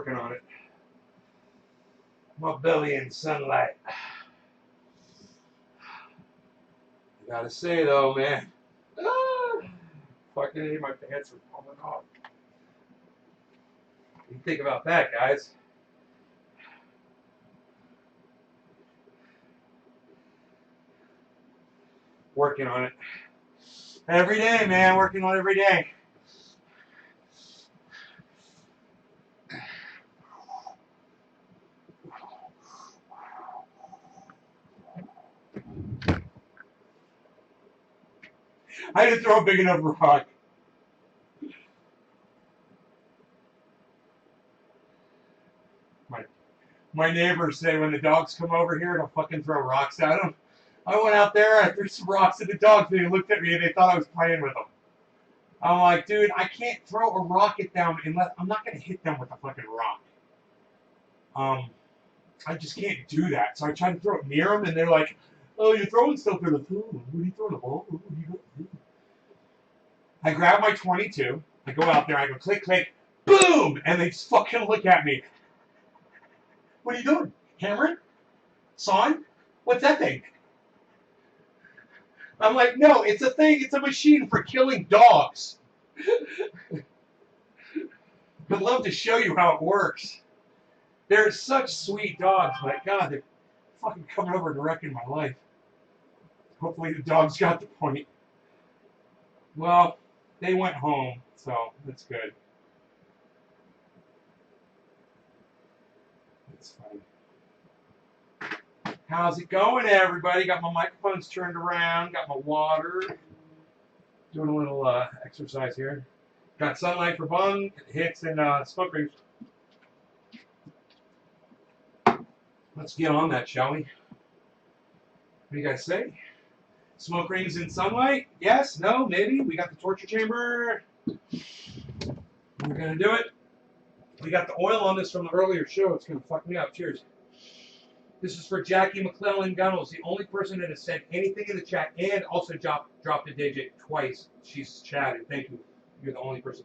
Working on it. My belly in sunlight. I gotta say though, man. Fucking hate my pants are falling off. What do you think about that, guys? Working on it. Every day, man. Working on it every day. I had to throw a big enough rock. My neighbors say when the dogs come over here, they'll fucking throw rocks at them. I went out there, I threw some rocks at the dogs, and they looked at me and they thought I was playing with them. I'm like, dude, I can't throw a rock at them unless I'm not gonna hit them with a fucking rock. I just can't do that. So I tried to throw it near them, and they're like, "Oh, you're throwing stuff in the food. What are you throwing? A ball? What are you doing?" I grab my 22. I go out there. I go click, click, boom, and they just fucking look at me. What are you doing? Hammering? Sawing? What's that thing? I'm like, no, it's a thing. It's a machine for killing dogs. I'd love to show you how it works. They're such sweet dogs, but God, they're fucking coming over and wrecking my life. Hopefully the dogs got the point. Well, they went home, so that's good. That's fine. How's it going, everybody? Got my microphones turned around, got my water. Doing a little exercise here. Got sunlight for bung, hits, and smoke rings. Let's get on that, shall we? What do you guys say? Smoke rings in sunlight? Yes? No? Maybe? We got the torture chamber. We're going to do it. We got the oil on this from the earlier show. It's going to fuck me up. Cheers. This is for Jackie McClellan Gunnels, the only person that has said anything in the chat and also dropped a digit twice. She's chatted. Thank you. You're the only person.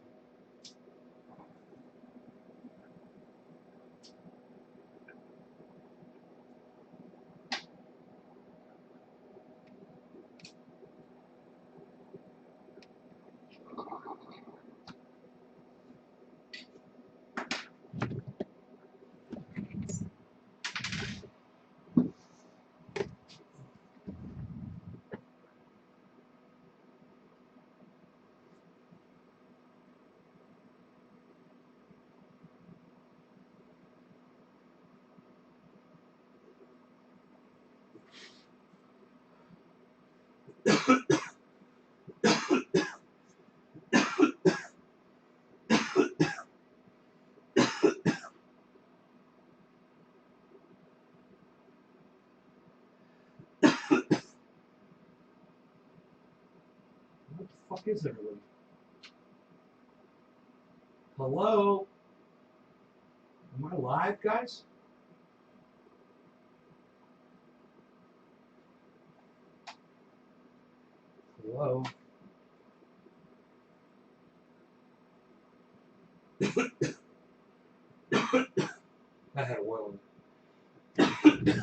What the fuck is everyone? Hello? Am I live, guys? Hello? I had oil in it.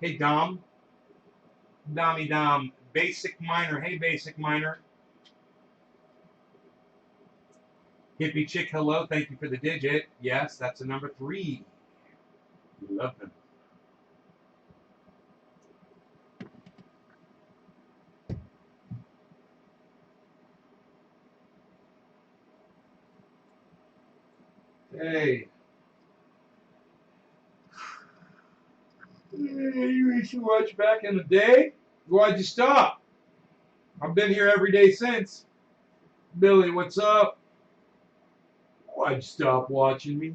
Hey, Dom. Dommy Dom. Basic Miner. Hey, Basic Miner. Hippie Chick, hello. Thank you for the digit. Yes, that's a number 3. We love them. Hey. You used to watch back in the day? Why'd you stop? I've been here every day since. Billy, what's up? Why'd you stop watching me?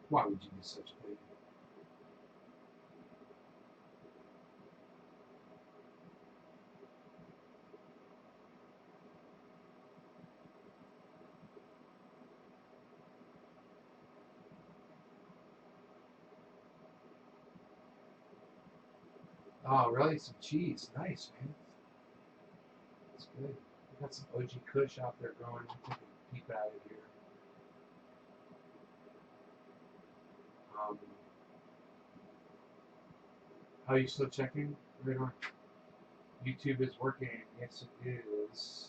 Why would you be such a baby? Oh, really? Some cheese. Nice, man. That's good. We got some OG Kush out there growing. I'll take a peep at it here. Um, how are you still checking? Right on. YouTube is working. Yes, it is.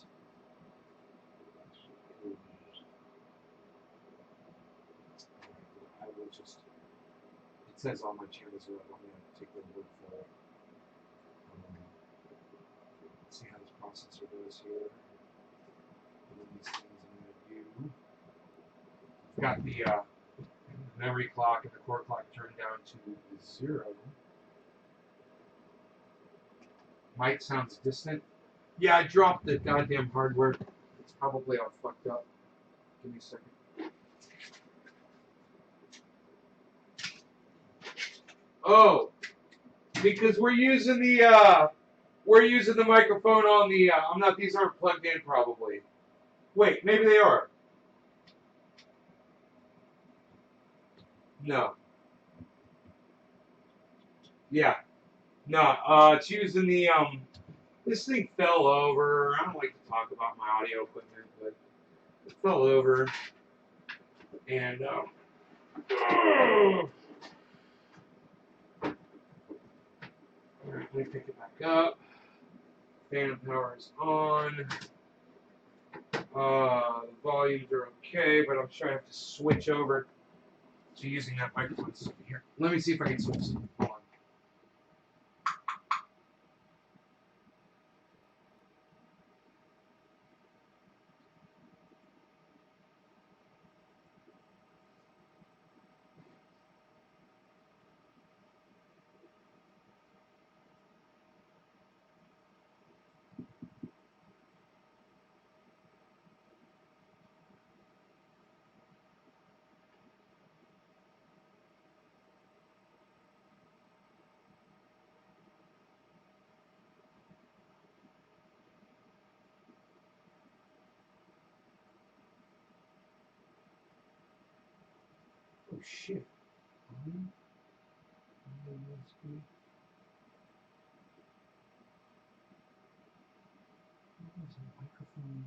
I will just. It says all my channels are up. I'm going to take their word for it. Let's see how this processor goes here. And then these things I'm going to do. I've got the memory clock and the core clock turned down to 0. Mic sounds distant. Yeah, I dropped the goddamn hardware. It's probably all fucked up. Give me a second. Oh, because we're using the microphone on the. I'm not. These aren't plugged in probably. Wait, maybe they are. No. Yeah. No. It's using the. This thing fell over. I don't like to talk about my audio equipment, but it fell over, and alright, let me pick it back up. Fan power is on. The volumes are okay, but I'm sure I have to switch over to using that microphone system here. Let me see if I can switch. Hold on. Oh shit. Microphone.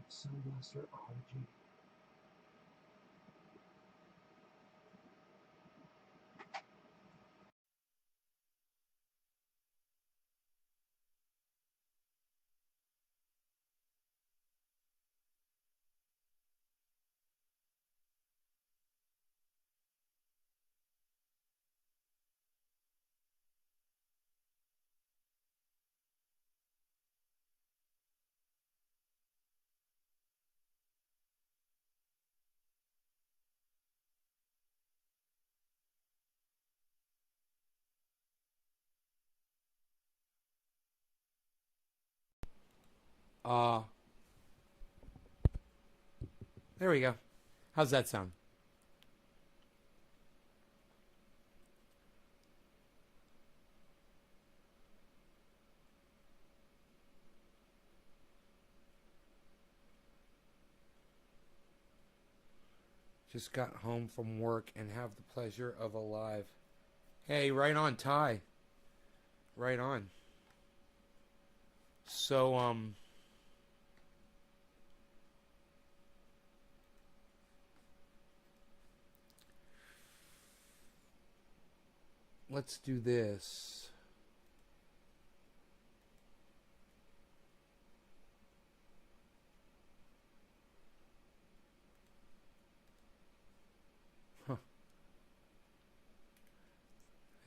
Sound Blaster Audigy. Uh, there we go. How's that sound? Just got home from work and have the pleasure of a live. Hey, right on, Ty. Right on. So, let's do this. Huh.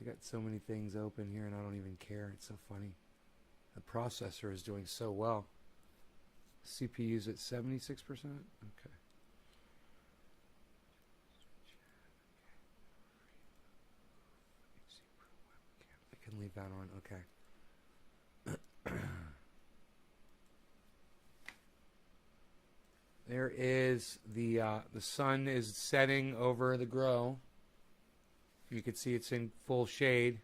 I got so many things open here and I don't even care. It's so funny. The processor is doing so well. CPU's at 76%? Okay. I can leave that on. Okay. There is the sun is setting over the grow. You can see it's in full shade.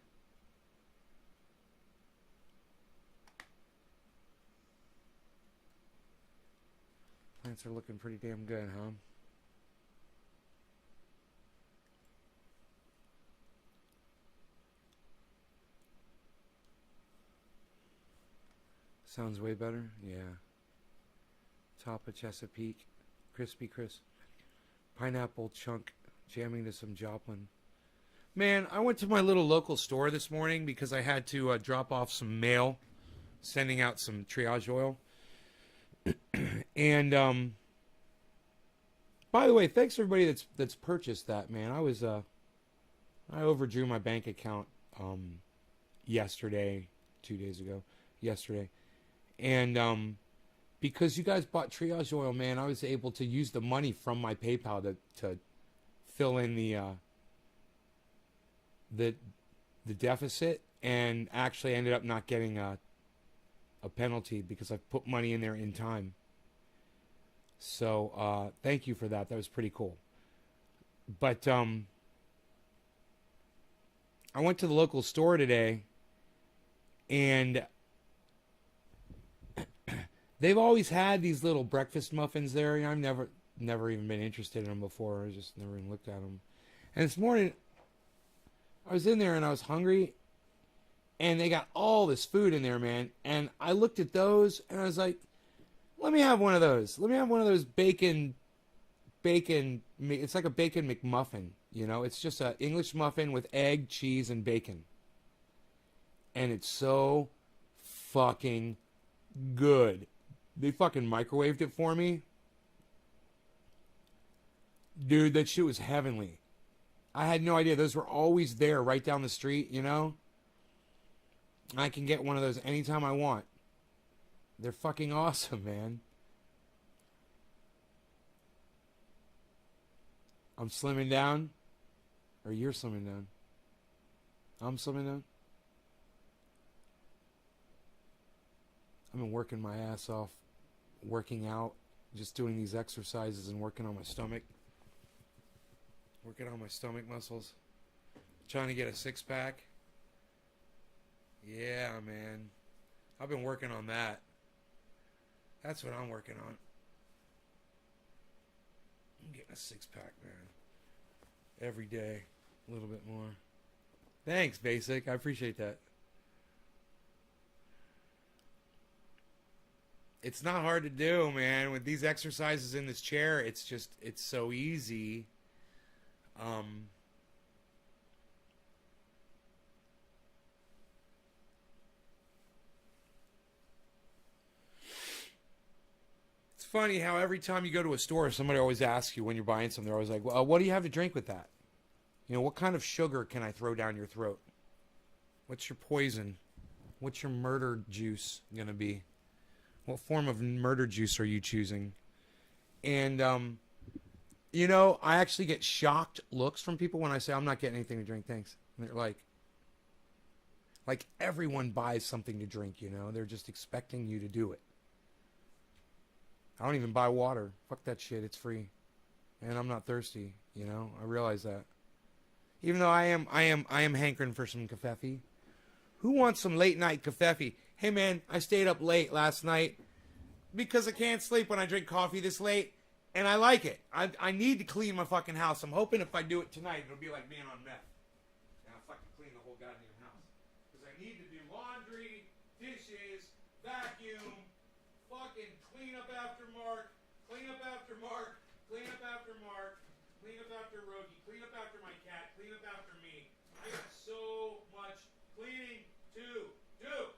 Plants are looking pretty damn good, huh? Sounds way better? Yeah. Top of Chesapeake. Crispy Crisp. Pineapple chunk jamming to some Joplin. Man, I went to my little local store this morning because I had to drop off some mail, sending out some triage oil. And by the way, thanks everybody that's purchased that, man. I overdrew my bank account yesterday, 2 days ago, yesterday. And because you guys bought triage oil, man, I was able to use the money from my PayPal to fill in the deficit, and actually ended up not getting a penalty because I put money in there in time. So thank you for that. That was pretty cool. But I went to the local store today, and they've always had these little breakfast muffins there. You know, I've never even been interested in them before. I just never even looked at them. And this morning, I was in there and I was hungry, and they got all this food in there, man. And I looked at those and I was like, let me have one of those. Let me have one of those bacon. It's like a bacon McMuffin, you know. It's just an English muffin with egg, cheese, and bacon. And it's so fucking good. They fucking microwaved it for me. Dude, that shit was heavenly. I had no idea. Those were always there right down the street, you know. I can get one of those anytime I want. They're fucking awesome, man. I'm slimming down. Or you're slimming down. I'm slimming down. I've been working my ass off. Working out. Just doing these exercises and working on my stomach. Working on my stomach muscles. Trying to get a six-pack. Yeah, man. I've been working on that. That's what I'm working on. I'm getting a six-pack, man. Every day. A little bit more. Thanks, Basic. I appreciate that. It's not hard to do, man. With these exercises in this chair, it's so easy. It's funny how every time you go to a store, somebody always asks you when you're buying something, they're always like, well, what do you have to drink with that? You know, what kind of sugar can I throw down your throat? What's your poison? What's your murder juice going to be? What form of murder juice are you choosing? And, you know, I actually get shocked looks from people when I say, I'm not getting anything to drink, thanks. And they're like everyone buys something to drink, you know? They're just expecting you to do it. I don't even buy water. Fuck that shit, it's free. And I'm not thirsty, you know? I realize that. Even though I am hankering for some kefefe. Who wants some late night kefefe? Hey man, I stayed up late last night because I can't sleep when I drink coffee this late, and I like it. I need to clean my fucking house. I'm hoping if I do it tonight, it'll be like being on meth. And I'll fucking clean the whole goddamn house. Because I need to do laundry, dishes, vacuum, fucking clean up after Mark, clean up after Mark, clean up after Mark, clean up after Rogie, clean up after my cat, clean up after me. I got so much cleaning to do.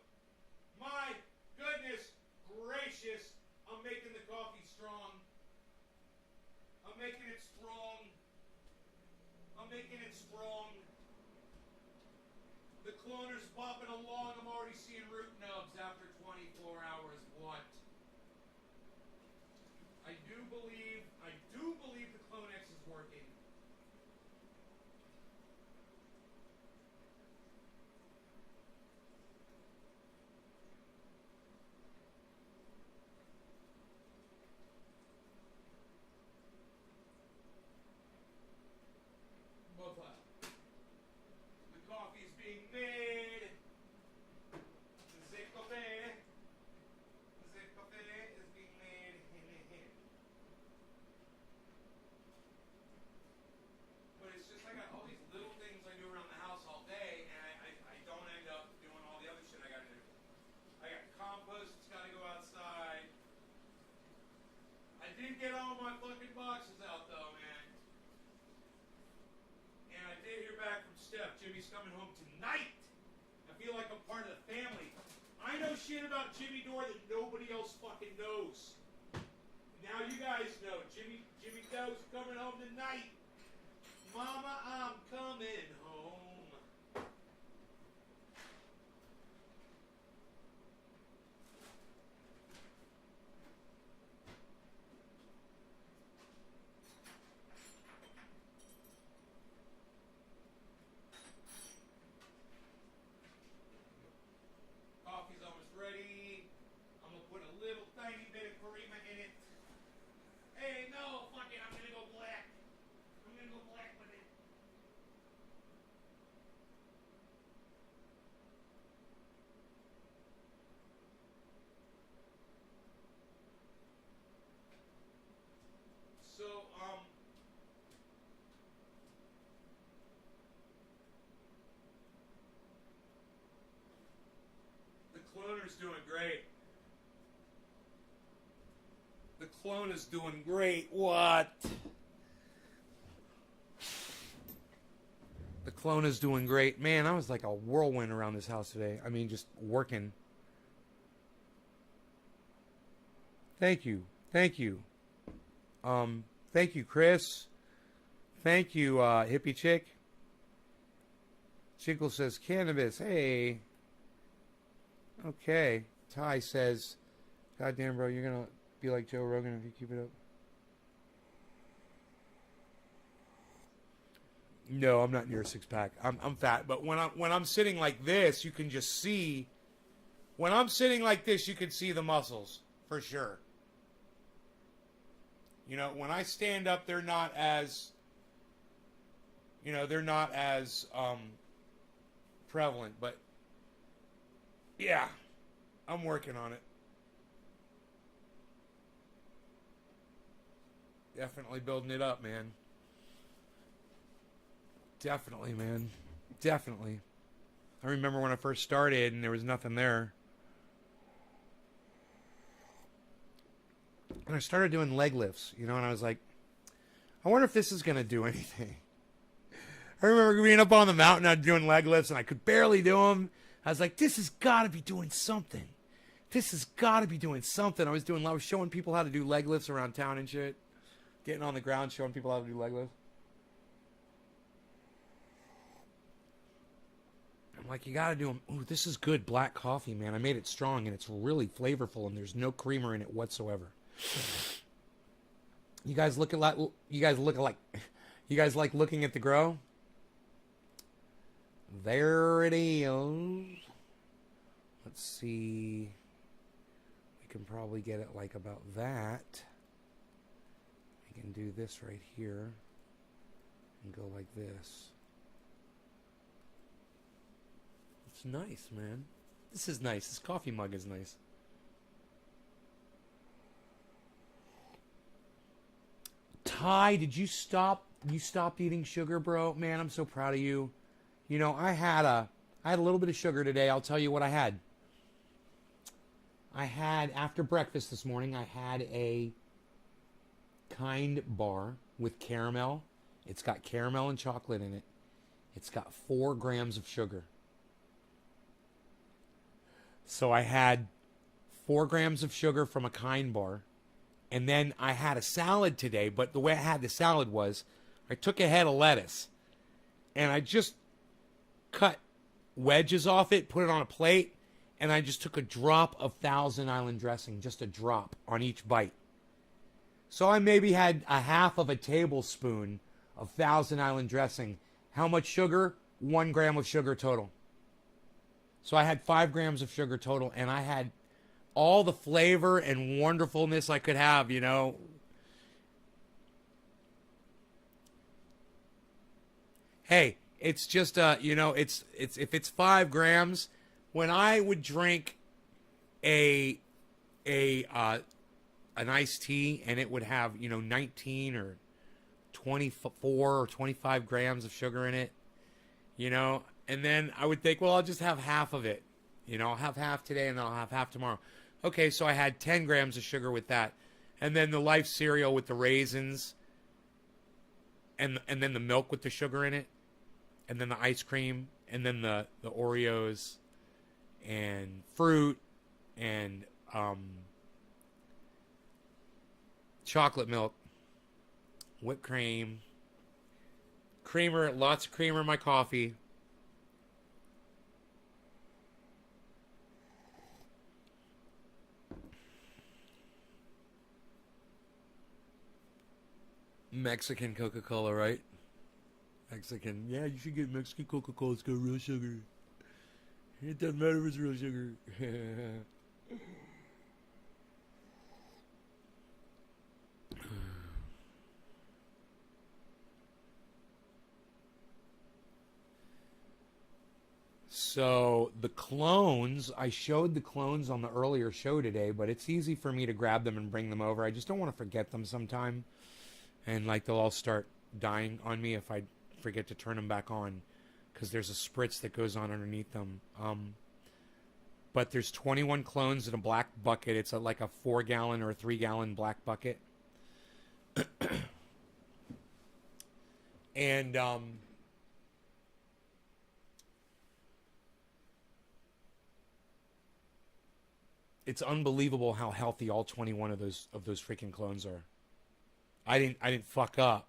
My goodness gracious, I'm making the coffee strong. I'm making it strong. I'm making it strong. The cloner's bopping along. I'm already seeing root nubs after 24 hours. What? I do believe the Clonex is working. The coffee is being made. The coffee is being made. But it's just I got all these little things I do around the house all day, and I don't end up doing all the other shit I got to do. I got compost did get all my fucking boxes out though, man. And I did hear back from Steph. Jimmy's coming home tonight. I feel like I'm part of the family. I know shit about Jimmy Dore that nobody else fucking knows. Now you guys know. Jimmy Doe's coming home tonight. Mama, I'm coming home. Coffee's almost ready. I'm gonna put a little tiny bit of Karima in it. Hey, no, fuck it, I'm gonna go black. I'm gonna go black with it. So, the cloner's doing great. The clone is doing great. What? The clone is doing great. Man, I was like a whirlwind around this house today. I mean, just working. Thank you. Thank you. Thank you, Chris. Thank you, hippie chick. Chickle says cannabis. Hey. Okay. Ty says, goddamn, bro, you're gonna be like Joe Rogan if you keep it up. No, I'm not near a six-pack. I'm fat, but when I'm sitting like this, you can just see. When I'm sitting like this, you can see the muscles for sure. You know, when I stand up, they're not as. You know, they're not as prevalent, but yeah, I'm working on it. Definitely building it up, man. Definitely, man. Definitely. I remember when I first started and there was nothing there. And I started doing leg lifts, you know, and I was like, I wonder if this is going to do anything. I remember being up on the mountain, I was doing leg lifts, and I could barely do them. I was like, this has got to be doing something. This has got to be doing something. I was showing people how to do leg lifts around town and shit. Getting on the ground, showing people how to do leg lifts. I'm like, you got to do them. Ooh, this is good black coffee, man. I made it strong, and it's really flavorful, and there's no creamer in it whatsoever. You guys like looking at the grow? There it is. Let's see. We can probably get it like about that. We can do this right here and go like this. It's nice, man. This is nice. This coffee mug is nice. Ty, did you stop? You stopped eating sugar, bro? Man, I'm so proud of you. You know, I had a little bit of sugar today. I'll tell you what I had. After breakfast this morning, I had a Kind bar with caramel. It's got caramel and chocolate in it. It's got 4 grams of sugar. So I had 4 grams of sugar from a Kind bar. And then I had a salad today, but the way I had the salad was I took a head of lettuce and I just cut wedges off it, put it on a plate, and I just took a drop of Thousand Island dressing, just a drop on each bite. So I maybe had a half of a tablespoon of Thousand Island dressing. How much sugar? 1 gram of sugar total. So I had 5 grams of sugar total, and I had all the flavor and wonderfulness I could have, you know. Hey, it's just you know, it's if it's 5 grams, when I would drink an iced tea and it would have, you know, 19 or 24 or 25 grams of sugar in it, you know, and then I would think, well, I'll just have half of it. You know, I'll have half today and I'll have half tomorrow. Okay, so I had 10 grams of sugar with that. And then the Life cereal with the raisins, and then the milk with the sugar in it, and then the ice cream, and then the Oreos, and fruit, and chocolate milk, whipped cream, creamer, lots of creamer in my coffee. Mexican Coca-Cola, right? Mexican. Yeah, you should get Mexican Coca-Cola. It's got real sugar. It doesn't matter if it's real sugar. So the clones, I showed the clones on the earlier show today, but it's easy for me to grab them and bring them over. I just don't want to forget them sometime. And like they'll all start dying on me if I forget to turn them back on, because there's a spritz that goes on underneath them. But there's 21 clones in a black bucket. It's like a 4-gallon or a 3-gallon black bucket. And it's unbelievable how healthy all 21 of those freaking clones are. I didn't fuck up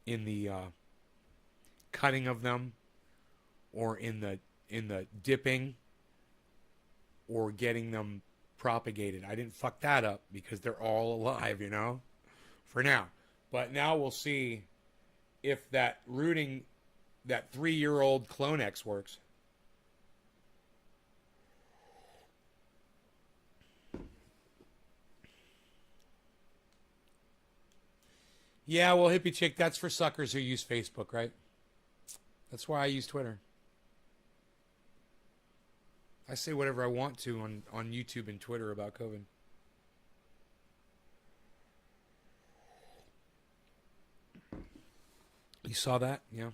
in the cutting of them, or in the dipping, or getting them propagated. I didn't fuck that up because they're all alive, you know, for now. But now we'll see if that 3-year-old Clone X works. Yeah, well, hippie chick, that's for suckers who use Facebook, right? That's why I use Twitter. I say whatever I want to on YouTube and Twitter about COVID. You saw that? Yeah.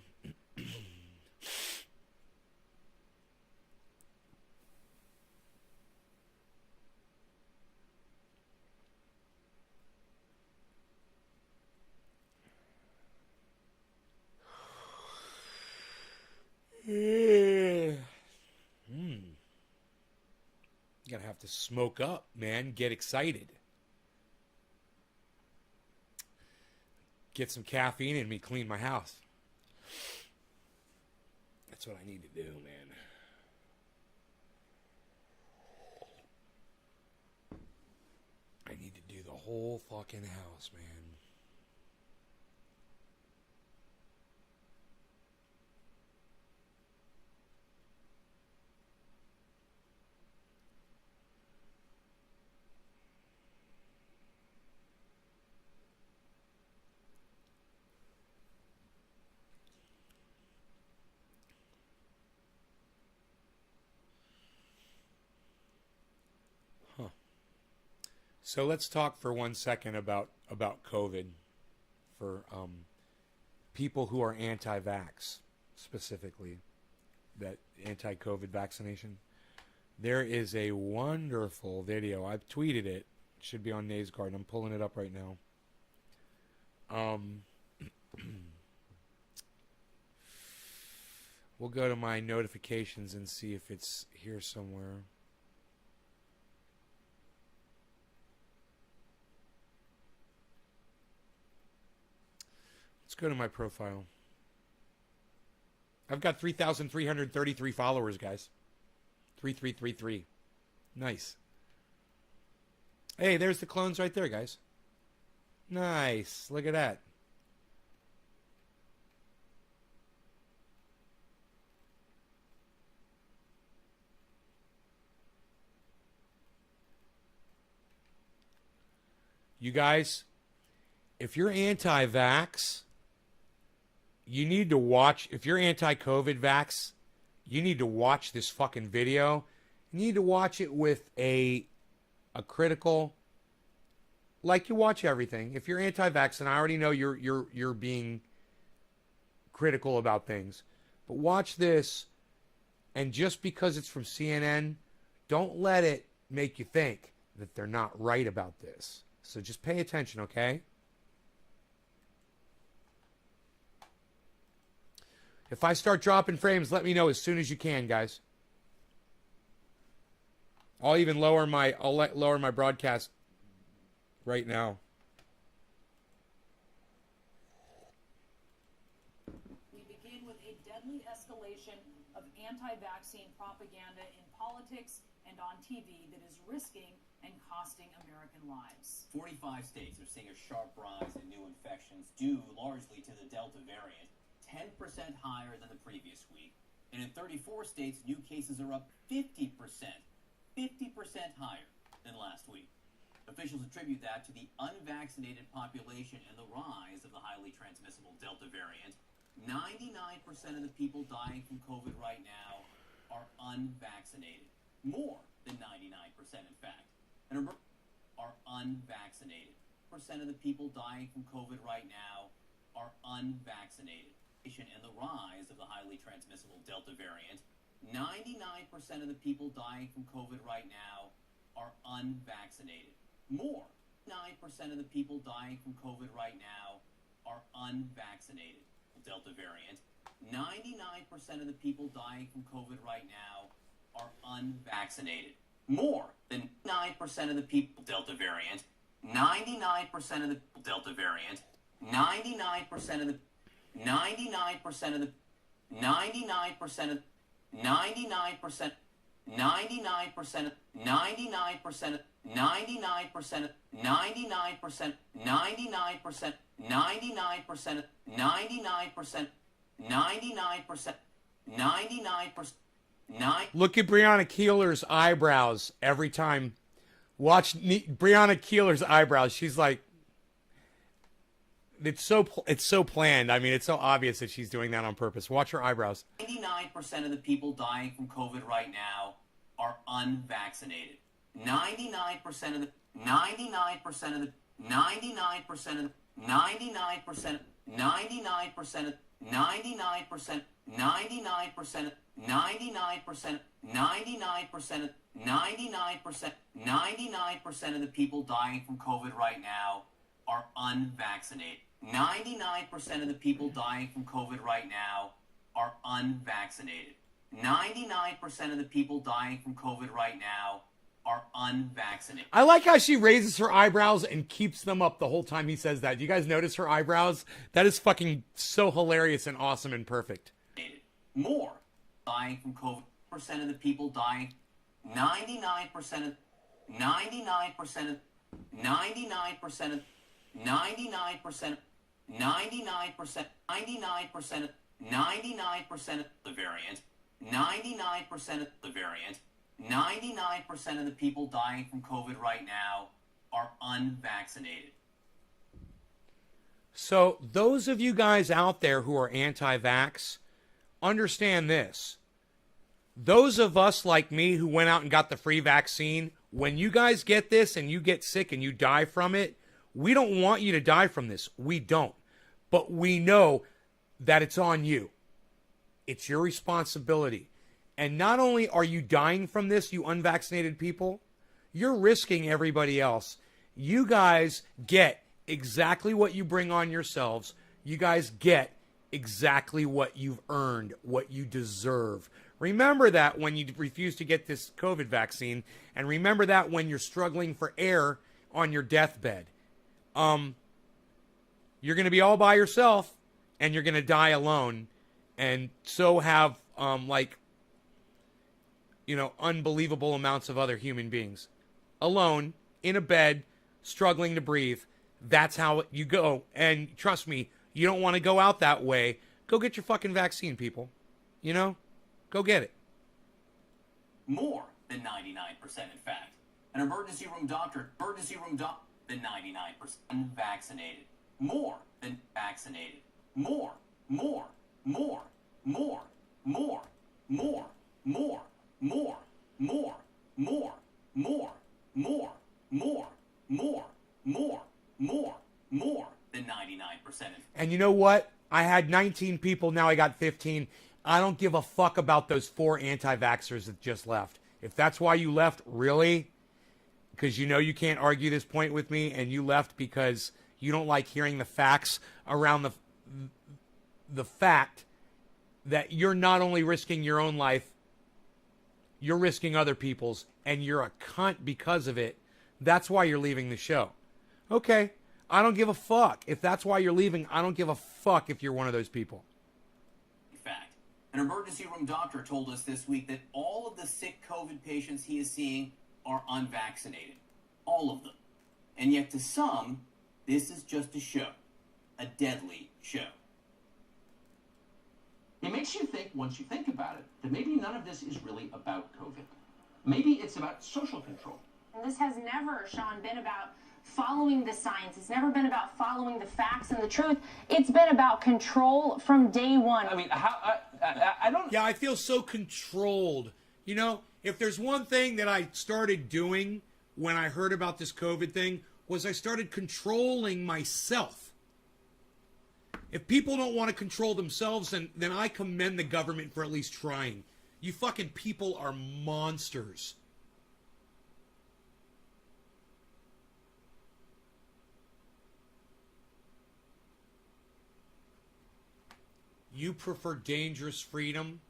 You're gonna have to smoke up, man. Get excited. Get some caffeine in me, clean my house. That's what I need to do, man. I need to do the whole fucking house, man. So let's talk for 1 second about COVID for people who are anti-vax, specifically, that anti-COVID vaccination. There is a wonderful video. I've tweeted it. It should be on Nays Garden. I'm pulling it up right now. We'll go to my notifications and see if it's here somewhere. Let's go to my profile. I've got 3,333 followers, guys. 3333. Nice. Hey, there's the clones right there, guys. Nice. Look at that. You guys, if you're anti-vax, you need to watch. If you're anti-COVID vax, you need to watch this fucking video. You need to watch it with a critical, like you watch everything. If you're anti-vax, and I already know you're being critical about things, but watch this, and just because it's from CNN, don't let it make you think that they're not right about this. So just pay attention, okay? If I start dropping frames, let me know as soon as you can, guys. I'll even lower my broadcast right now. We begin with a deadly escalation of anti-vaccine propaganda in politics and on TV that is risking and costing American lives. 45 states are seeing a sharp rise in new infections due largely to the Delta variant, 10% higher than the previous week. And in 34 states, new cases are up 50% higher than last week. Officials attribute that to the unvaccinated population and the rise of the highly transmissible Delta variant. 99% of the people dying from COVID right now are unvaccinated. More than 99%, in fact. And are unvaccinated. Percent of the people dying from COVID right now are unvaccinated. And the rise of the highly transmissible Delta variant. 99% of the people dying from COVID right now are unvaccinated. More, 9% of the people dying from COVID right now are unvaccinated. Delta variant. 99% of the people dying from COVID right now are unvaccinated. More than 9% of the people. Delta variant. 99% of the Delta variant. 99% of the 99% of the 99% of 99% 99% 99% 99% 99% 99% 99% 99% 99% 99%. Look at Breonna Keeler's eyebrows every time. Watch Breonna Keeler's eyebrows. She's like, it's so planned. I mean, it's so obvious that she's doing that on purpose. Watch her eyebrows. 99% of the people dying from COVID right now are unvaccinated. 99% of the 99% of the 99% of 99% 99% 99% 99% 99% 99% 99% 99% of the people dying from COVID right now are unvaccinated. 99% of the people dying from COVID right now are unvaccinated. 99% of the people dying from COVID right now are unvaccinated. I like how she raises her eyebrows and keeps them up the whole time he says that. You guys notice her eyebrows? That is fucking so hilarious and awesome and perfect. More dying from COVID. Percent of the people dying. 99% of 99% of 99% of 99% 99% 99% 99% of the variant. 99% of the variant. 99% of the people dying from COVID right now are unvaccinated. So those of you guys out there who are anti-vax, understand this. Those of us like me who went out and got the free vaccine, when you guys get this and you get sick and you die from it, we don't want you to die from this. We don't. But we know that it's on you. It's your responsibility. And not only are you dying from this, you unvaccinated people, you're risking everybody else. You guys get exactly what you bring on yourselves. You guys get exactly what you've earned, what you deserve. Remember that when you refuse to get this COVID vaccine, and remember that when you're struggling for air on your deathbed. You're going to be all by yourself, and you're going to die alone, and so have, unbelievable amounts of other human beings. Alone, in a bed, struggling to breathe. That's how you go. And trust me, you don't want to go out that way. Go get your fucking vaccine, people. You know? Go get it. More than 99%, in fact. An emergency room doctor than 99% unvaccinated. More than vaccinated. More, more, more, more, more, more, more, more, more, more, more, more, more, more, more, more than 99%. And you know what? I had 19 people, now I got 15. I don't give a fuck about those 4 anti-vaxxers that just left. If that's why you left, really? because you know you can't argue this point with me, and you left because you don't like hearing the facts around the fact that you're not only risking your own life, you're risking other people's, and you're a cunt because of it. That's why you're leaving the show. Okay, I don't give a fuck. If that's why you're leaving, I don't give a fuck if you're one of those people. In fact, an emergency room doctor told us this week that all of the sick COVID patients he is seeing are unvaccinated. All of them. And yet to some, this is just a show. A deadly show. It makes you think, once you think about it, that maybe none of this is really about COVID. Maybe it's about social control. This has never, Sean, been about following the science. It's never been about following the facts and the truth. It's been about control from day one. I mean, I don't... Yeah, I feel so controlled. You know, if there's one thing that I started doing when I heard about this COVID thing, was I started controlling myself. If people don't want to control themselves, then I commend the government for at least trying. You fucking people are monsters. You prefer dangerous freedom?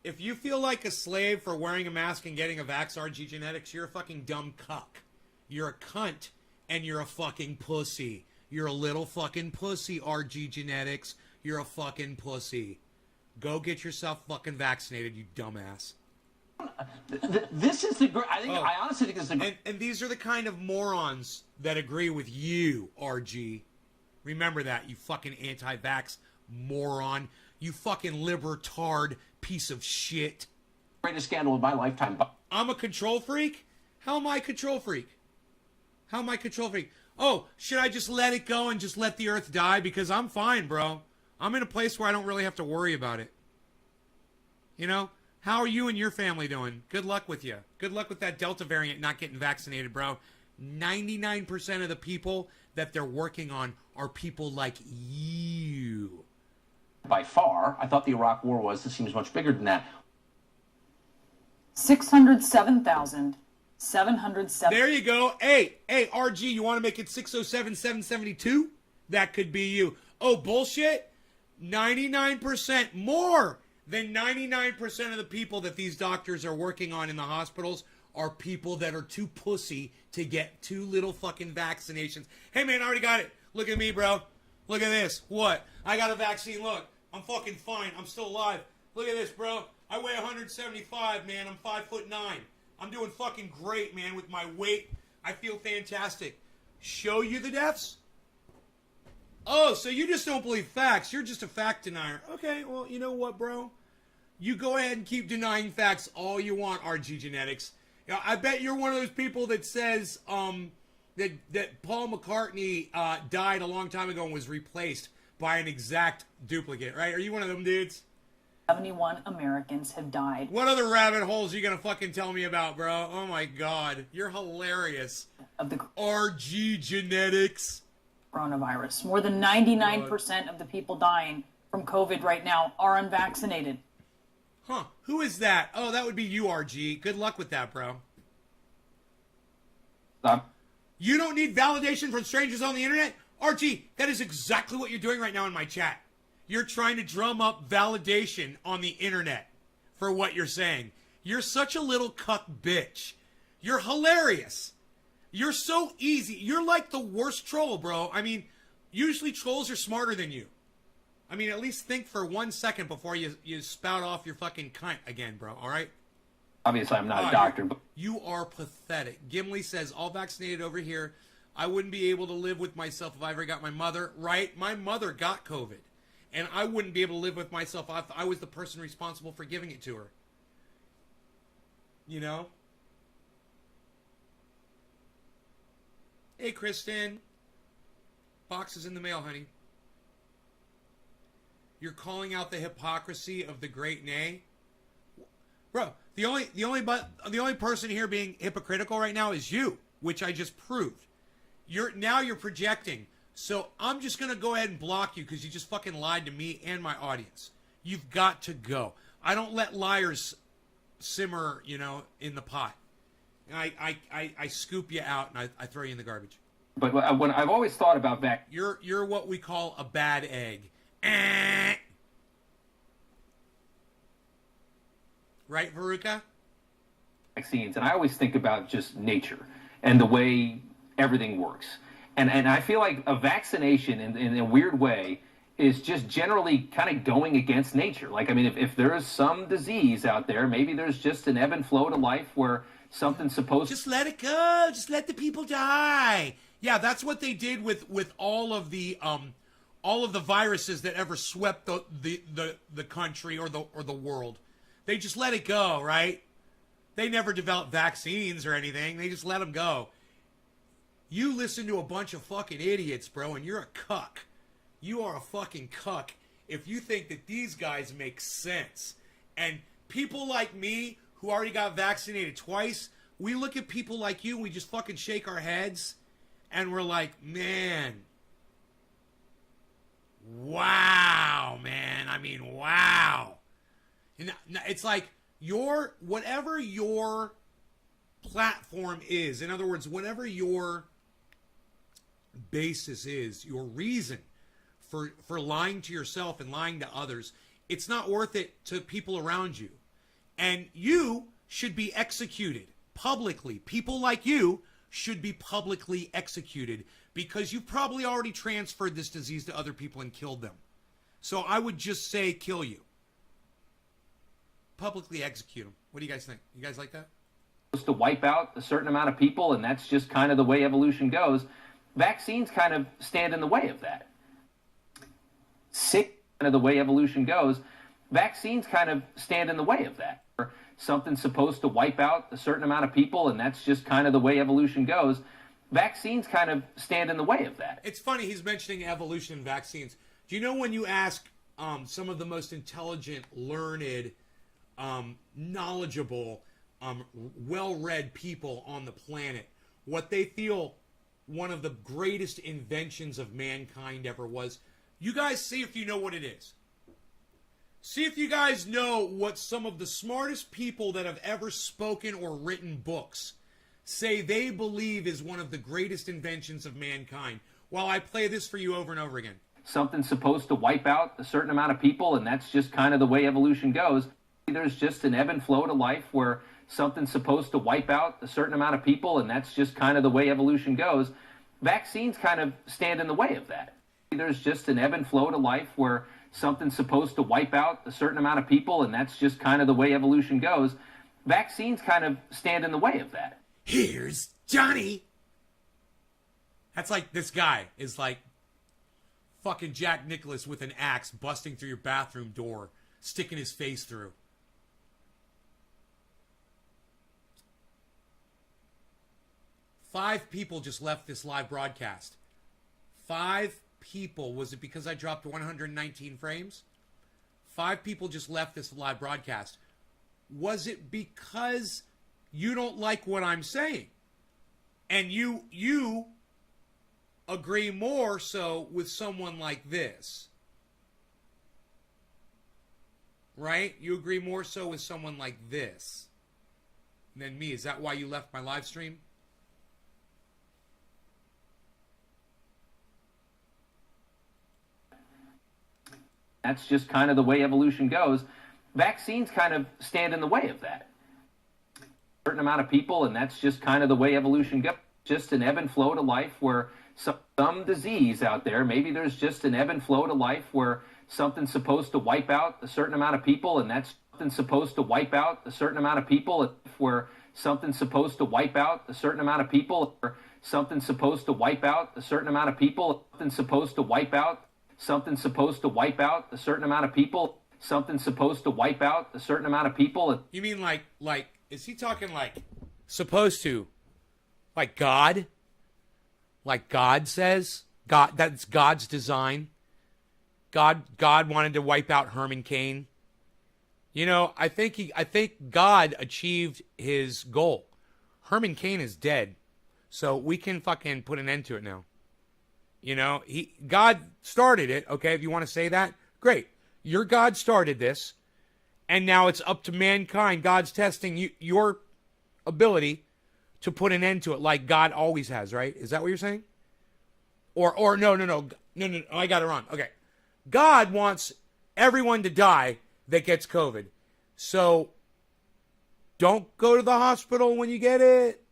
If you feel like a slave for wearing a mask and getting a vax, RG Genetics, you're a fucking dumb cuck. You're a cunt, and you're a fucking pussy. You're a little fucking pussy, RG Genetics. You're a fucking pussy. Go get yourself fucking vaccinated, you dumbass. This is the... I honestly think this is the... And these are the kind of morons that agree with you, RG. Remember that, you fucking anti-vax moron. You fucking libertard piece of shit. Greatest scandal of my lifetime. I'm a control freak? How am I a control freak? How am I a control freak? Oh, should I just let it go and just let the earth die? Because I'm fine, bro. I'm in a place where I don't really have to worry about it. You know? How are you and your family doing? Good luck with you. Good luck with that Delta variant not getting vaccinated, bro. 99% of the people that they're working on are people like you. By far. I thought the Iraq War was. This seems much bigger than that. 607,707. There you go. Hey, RG, you want to make it 607,772? That could be you. Oh, bullshit? 99% more than 99% of the people that these doctors are working on in the hospitals are people that are too pussy to get 2 little fucking vaccinations. Hey, man, I already got it. Look at me, bro. Look at this. What? I got a vaccine. Look, I'm fucking fine. I'm still alive. Look at this, bro. I weigh 175, man. I'm 5'9". I'm doing fucking great, man, with my weight. I feel fantastic. Show you the deaths? Oh, so you just don't believe facts. You're just a fact denier. Okay, well, you know what, bro? You go ahead and keep denying facts all you want, RG Genetics. You know, I bet you're one of those people that says that Paul McCartney died a long time ago and was replaced by an exact duplicate, right? Are you one of them dudes? 71 Americans have died. What other rabbit holes are you going to fucking tell me about, bro? Oh, my God. You're hilarious. Of the RG Genetics. Coronavirus. More than 99% of the people dying from COVID right now are unvaccinated. Huh. Who is that? Oh, that would be you, RG. Good luck with that, bro. You don't need validation from strangers on the internet? RG, that is exactly what you're doing right now in my chat. You're trying to drum up validation on the internet for what you're saying. You're such a little cuck bitch. You're hilarious. You're so easy. You're like the worst troll, bro. I mean, usually trolls are smarter than you. I mean, at least think for 1 second before you spout off your fucking cunt again, bro, all right? Obviously, I'm not a doctor, but... You are pathetic. Gimli says, all vaccinated over here. I wouldn't be able to live with myself if I ever got my mother. Right? My mother got COVID. And I wouldn't be able to live with myself if I was the person responsible for giving it to her. You know? Hey, Kristen. Box is in the mail, honey. You're calling out the hypocrisy of the great nay? Bro, the only person here being hypocritical right now is you, which I just proved. Now you're projecting. So I'm just going to go ahead and block you because you just fucking lied to me and my audience. You've got to go. I don't let liars simmer, you know, in the pot. I scoop you out and I throw you in the garbage. But when I've always thought about You're what we call a bad egg. Right, Veruca? vaccines, and I always think about just nature and the way everything works. And I feel like a vaccination in a weird way is just generally kind of going against nature. Like, I mean, if there is some disease out there, maybe there's just an ebb and flow to life where something's supposed Just let it go. Just let the people die. Yeah, that's what they did with all of the viruses that ever swept the country or the world. They just let it go, right? They never developed vaccines or anything. They just let them go. You listen to a bunch of fucking idiots, bro, and you're a cuck. You are a fucking cuck if you think that these guys make sense. And people like me who already got vaccinated twice, we look at people like you, we just fucking shake our heads, and we're like, man, wow, man. I mean, wow. And it's like whatever your platform is, in other words, whatever your basis is, your reason for lying to yourself and lying to others, it's not worth it to people around you. And you should be executed publicly. People like you should be publicly executed because you've probably already transferred this disease to other people and killed them. So I would just say kill you. Publicly execute them. What do you guys think? You guys like that? to wipe out a certain amount of people, and that's just kind of the way evolution goes. Vaccines kind of stand in the way of that. Sick, kind of the way evolution goes. Vaccines kind of stand in the way of that. Something's supposed to wipe out a certain amount of people, and that's just kind of the way evolution goes. Vaccines kind of stand in the way of that. It's funny he's mentioning evolution and vaccines. Do you know when you ask some of the most intelligent, learned, knowledgeable, well-read people on the planet, what they feel one of the greatest inventions of mankind ever was? You guys see if you know what it is. See if you guys know what some of the smartest people that have ever spoken or written books say they believe is one of the greatest inventions of mankind. While I play this for you over and over again. Something's supposed to wipe out a certain amount of people, and that's just kind of the way evolution goes. There's just an ebb and flow to life where something's supposed to wipe out a certain amount of people, and that's just kind of the way evolution goes. Vaccines kind of stand in the way of that. There's just an ebb and flow to life where something's supposed to wipe out a certain amount of people, and that's just kind of the way evolution goes. Vaccines kind of stand in the way of that. Here's Johnny. That's like this guy is like fucking Jack Nicklaus with an axe busting through your bathroom door, sticking his face through. Five people just left this live broadcast. 5 people. Was it because I dropped 119 frames? 5 people just left this live broadcast. Was it because you don't like what I'm saying? And you agree more so with someone like this. Right? You agree more so with someone like this than me. Is that why you left my live stream? That's just kind of the way evolution goes. Vaccines kind of stand in the way of that. A certain amount of people, and that's just kind of the way evolution goes. Just an ebb and flow to life where some disease out there, maybe there's just an ebb and flow to life where something's supposed to wipe out a certain amount of people, and that's something supposed to wipe out a certain amount of people, where something's supposed to wipe out a certain amount of people, or something's supposed to wipe out a certain amount of people, something's supposed to wipe out, something's supposed to wipe out a certain amount of people, something's supposed to wipe out a certain amount of people. You mean like, is he talking like supposed to? Like God? Like God says? God, that's God's design. God wanted to wipe out Herman Cain. You know, I think God achieved his goal. Herman Cain is dead. So we can fucking put an end to it now. You know, God started it, okay, if you want to say that, great. Your God started this, and now it's up to mankind. God's testing your ability to put an end to it like God always has, right? Is that what you're saying? Or no, I got it wrong. Okay. God wants everyone to die that gets COVID. So don't go to the hospital when you get it,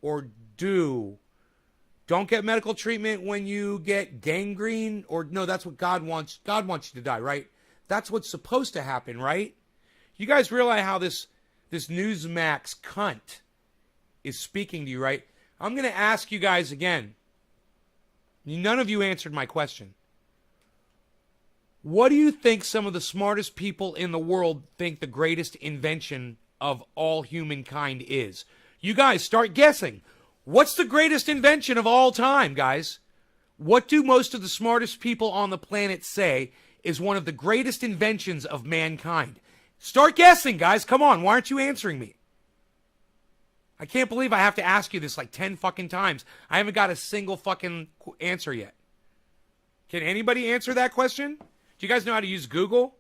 or do. Don't get medical treatment when you get gangrene, or no, that's what God wants. God wants you to die, right? That's what's supposed to happen, right? You guys realize how this Newsmax cunt is speaking to you, right? I'm going to ask you guys again. None of you answered my question. What do you think some of the smartest people in the world think the greatest invention of all humankind is? You guys start guessing. What's the greatest invention of all time, guys? What do most of the smartest people on the planet say is one of the greatest inventions of mankind? Start guessing, guys. Come on. Why aren't you answering me? I can't believe I have to ask you this like 10 fucking times. I haven't got a single fucking answer yet. Can anybody answer that question? Do you guys know how to use Google?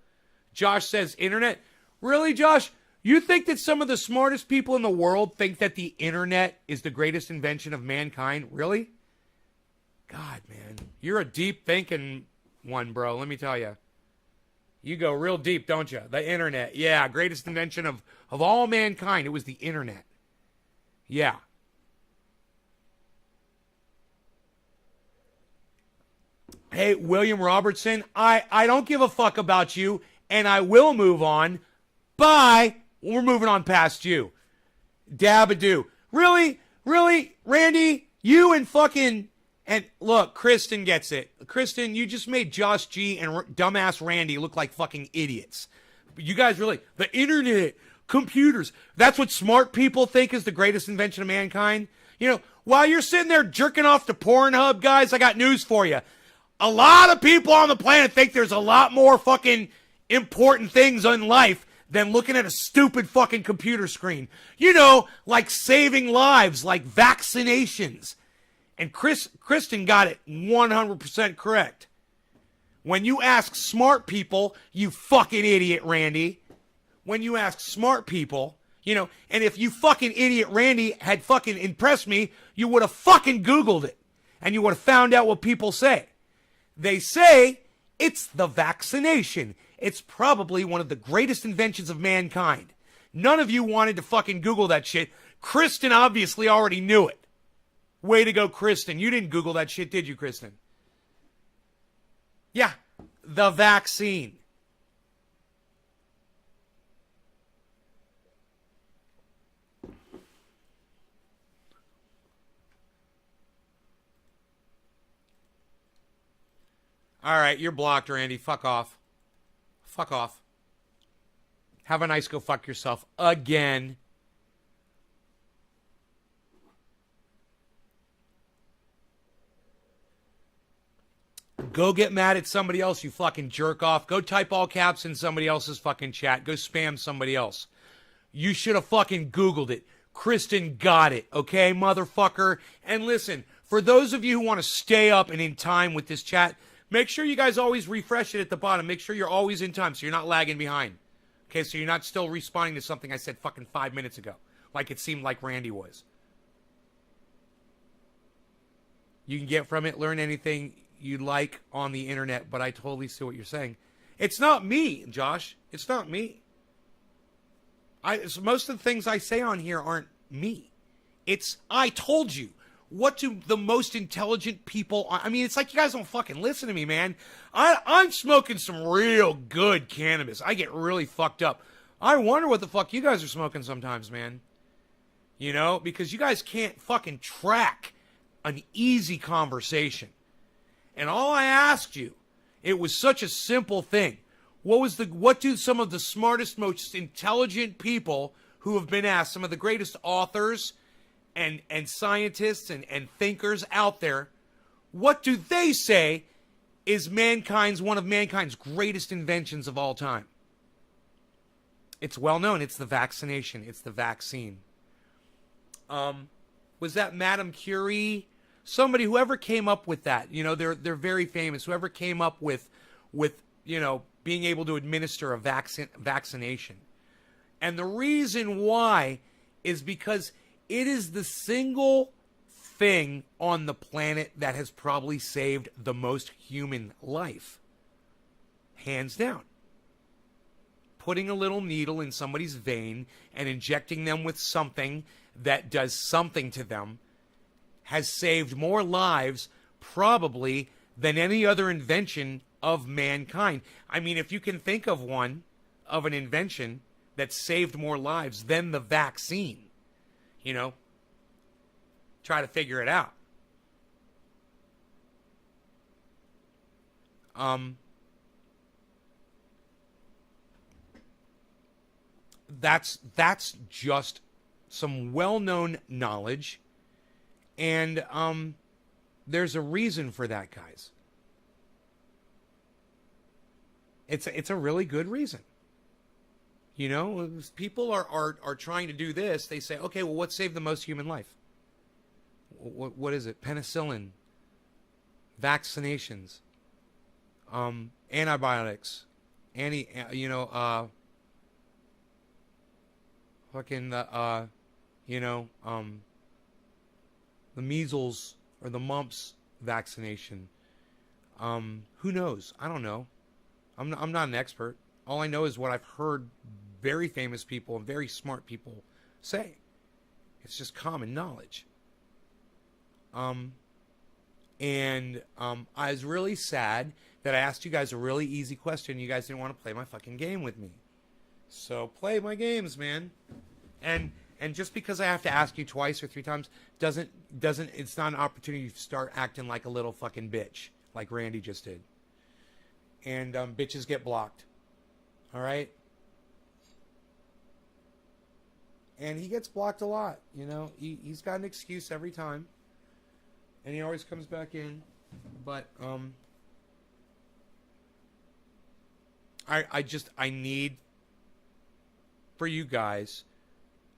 Josh says internet. Really, Josh? You think that some of the smartest people in the world think that the internet is the greatest invention of mankind? Really? God, man. You're a deep thinking one, bro. Let me tell you. You go real deep, don't you? The internet. Yeah, greatest invention of all mankind. It was the internet. Yeah. Hey, William Robertson, I don't give a fuck about you, and I will move on. Bye. We're moving on past you. Dabadoo. Really? Really? Randy, you and fucking... And look, Kristen gets it. Kristen, you just made Josh G and dumbass Randy look like fucking idiots. You guys really... The internet, computers, that's what smart people think is the greatest invention of mankind? You know, while you're sitting there jerking off to Pornhub, guys, I got news for you. A lot of people on the planet think there's a lot more fucking important things in life than looking at a stupid fucking computer screen. You know, like saving lives, like vaccinations. And Kristen got it 100% correct. When you ask smart people, you fucking idiot, Randy. When you ask smart people, you know, and if you fucking idiot Randy had fucking impressed me, you would have fucking Googled it. And you would have found out what people say. They say it's the vaccination. It's probably one of the greatest inventions of mankind. None of you wanted to fucking Google that shit. Kristen obviously already knew it. Way to go, Kristen. You didn't Google that shit, did you, Kristen? Yeah, the vaccine. All right, you're blocked, Randy. Fuck off. Fuck off. Have a nice go fuck yourself again. Go get mad at somebody else, you fucking jerk off. Go type all caps in somebody else's fucking chat. Go spam somebody else. You should have fucking Googled it. Kristen got it, okay, motherfucker? And listen, for those of you who want to stay up and in time with this chat, make sure you guys always refresh it at the bottom. Make sure you're always in time so you're not lagging behind. Okay, so you're not still responding to something I said fucking 5 minutes ago. Like it seemed like Randy was. You can get from it, learn anything you like on the internet, but I totally see what you're saying. It's not me, Josh. It's not me. Most of the things I say on here aren't me. It's, I told you. What do the most intelligent people... I mean, it's like you guys don't fucking listen to me, man. I'm smoking some real good cannabis. I get really fucked up. I wonder what the fuck you guys are smoking sometimes, man. You know? Because you guys can't fucking track an easy conversation. And all I asked you, it was such a simple thing. What do some of the smartest, most intelligent people who have been asked, some of the greatest authors and scientists and thinkers out there, what do they say is one of mankind's greatest inventions of all time? It's well known. It's the vaccination. It's the vaccine. Was that Madame Curie? Somebody, whoever came up with that, you know, they're very famous. Whoever came up with you know, being able to administer a vaccination. And the reason why is because It is the single thing on the planet that has probably saved the most human life. Hands down. Putting a little needle in somebody's vein and injecting them with something that does something to them has saved more lives probably than any other invention of mankind. I mean, if you can think of one, of an invention that saved more lives than the vaccine, you know, try to figure it out. That's just some well-known knowledge, and there's a reason for that, guys. It's a really good reason. You know, people are trying to do this. They say, okay, well, what saved the most human life? What is it? Penicillin, vaccinations, antibiotics, the measles or the mumps vaccination. Who knows? I don't know. I'm not an expert. All I know is what I've heard very famous people and very smart people say. It's just common knowledge. I was really sad that I asked you guys a really easy question. You guys didn't want to play my fucking game with me. So play my games, man. And just because I have to ask you twice or three times doesn't it's not an opportunity to start acting like a little fucking bitch like Randy just did. And bitches get blocked. All right? And he gets blocked a lot, you know. He's got an excuse every time. And he always comes back in. But I need for you guys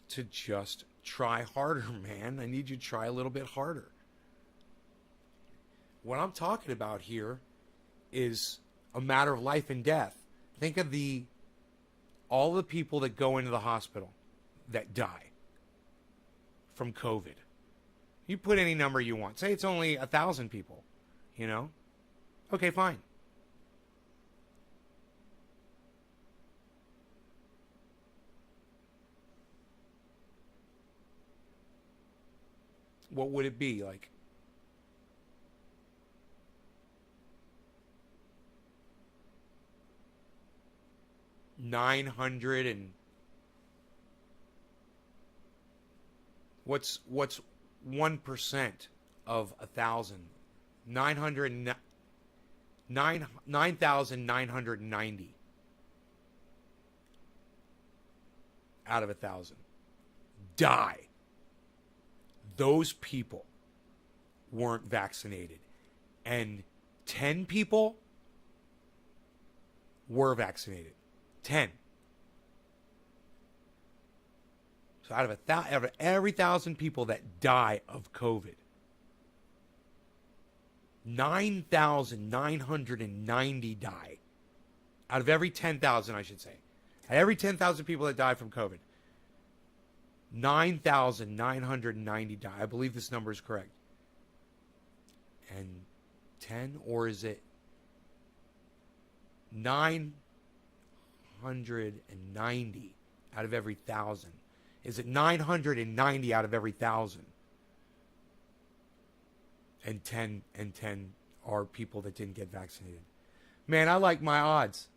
to just try harder, man. I need you to try a little bit harder. What I'm talking about here is a matter of life and death. Think of all the people that go into the hospital that die from COVID. You put any number you want. Say it's only 1,000 people, you know? Okay, fine. What would it be like? What's 1% of 1,000? 9,990 out of 1,000 die. Those people weren't vaccinated, and 10 people were vaccinated. 10. So out of every 1,000 people that die of COVID, 9,990 die. Out of every 10,000, I should say. Out of every 10,000 people that die from COVID, 9,990 die. I believe this number is correct. And 10, or is it 990 out of every 1,000? Is it 990 out of every 1,000? And 10 are people that didn't get vaccinated. Man, I like my odds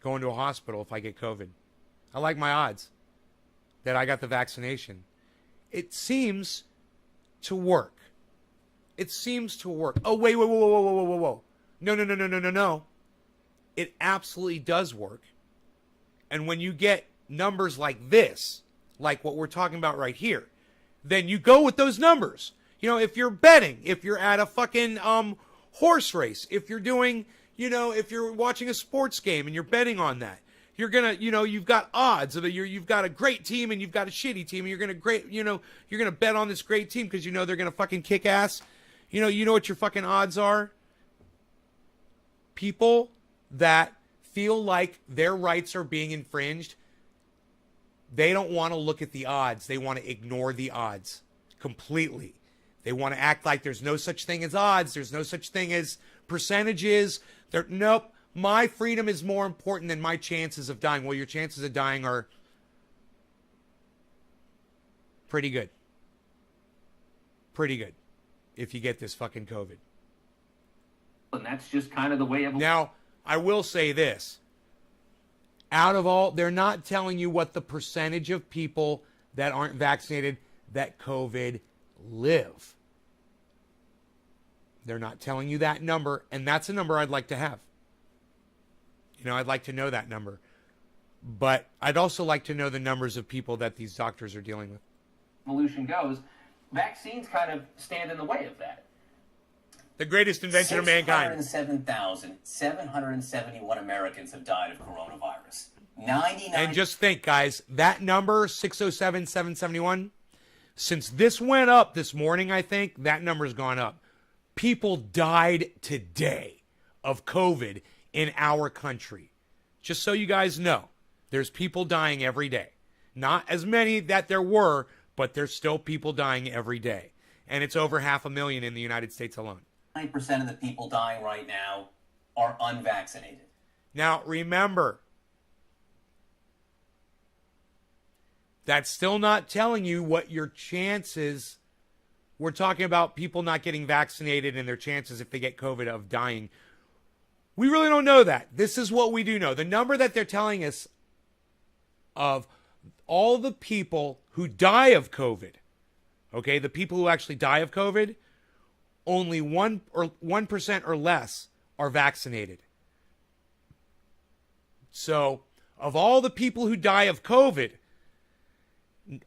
going to a hospital if I get COVID. I like my odds that I got the vaccination. It seems to work. It seems to work. Oh, wait, whoa. No. It absolutely does work. And when you get numbers like this, like what we're talking about right here, then you go with those numbers. You know, if you're betting, if you're at a fucking horse race, if you're doing, you know, if you're watching a sports game and you're betting on that, you're gonna, you know, you've got odds of it. You've got a great team and you've got a shitty team, and you're gonna bet on this great team because you know they're gonna fucking kick ass. You know what your fucking odds are? People that feel like their rights are being infringed, they don't want to look at the odds. They want to ignore the odds. completely. They want to act like there's no such thing as odds. There's no such thing as percentages. Nope. My freedom is more important than my chances of dying. Well, your chances of dying are pretty good. Pretty good if you get this fucking COVID. And that's just kind of the way of... Now, I will say this. Out of all, they're not telling you what the percentage of people that aren't vaccinated that COVID live. They're not telling you that number, and that's a number I'd like to have. You know, I'd like to know that number. But I'd also like to know the numbers of people that these doctors are dealing with. Evolution goes, vaccines kind of stand in the way of that. The greatest invention of mankind. 607,771 Americans have died of coronavirus. 99. And just think, guys, that number, 607,771, since this went up this morning, I think, that number's gone up. People died today of COVID in our country. Just so you guys know, there's people dying every day. Not as many that there were, but there's still people dying every day. And it's over 500,000 in the United States alone. 9% of the people dying right now are unvaccinated. Now, remember, that's still not telling you what your chances. We're talking about people not getting vaccinated and their chances if they get COVID of dying. We really don't know that. This is what we do know. The number that they're telling us of all the people who die of COVID, okay, the people who actually die of COVID, only 1% or less are vaccinated. So, of all the people who die of COVID,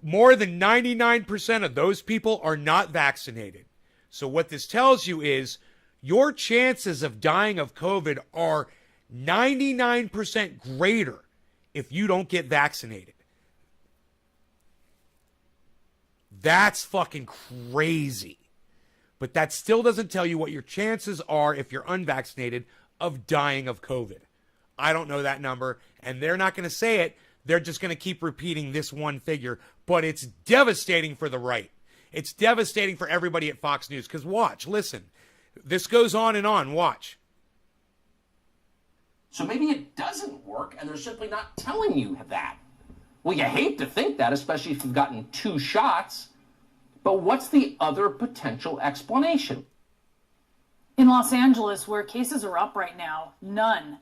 more than 99% of those people are not vaccinated. So what this tells you is your chances of dying of COVID are 99% greater if you don't get vaccinated. That's fucking crazy. But that still doesn't tell you what your chances are if you're unvaccinated of dying of COVID. I don't know that number, and they're not going to say it. They're just going to keep repeating this one figure, but it's devastating for the right. It's devastating for everybody at Fox News, because watch, listen, this goes on and on, watch. So maybe it doesn't work, and they're simply not telling you that. Well, you hate to think that, especially if you've gotten 2 shots. But what's the other potential explanation? In Los Angeles, where cases are up right now, none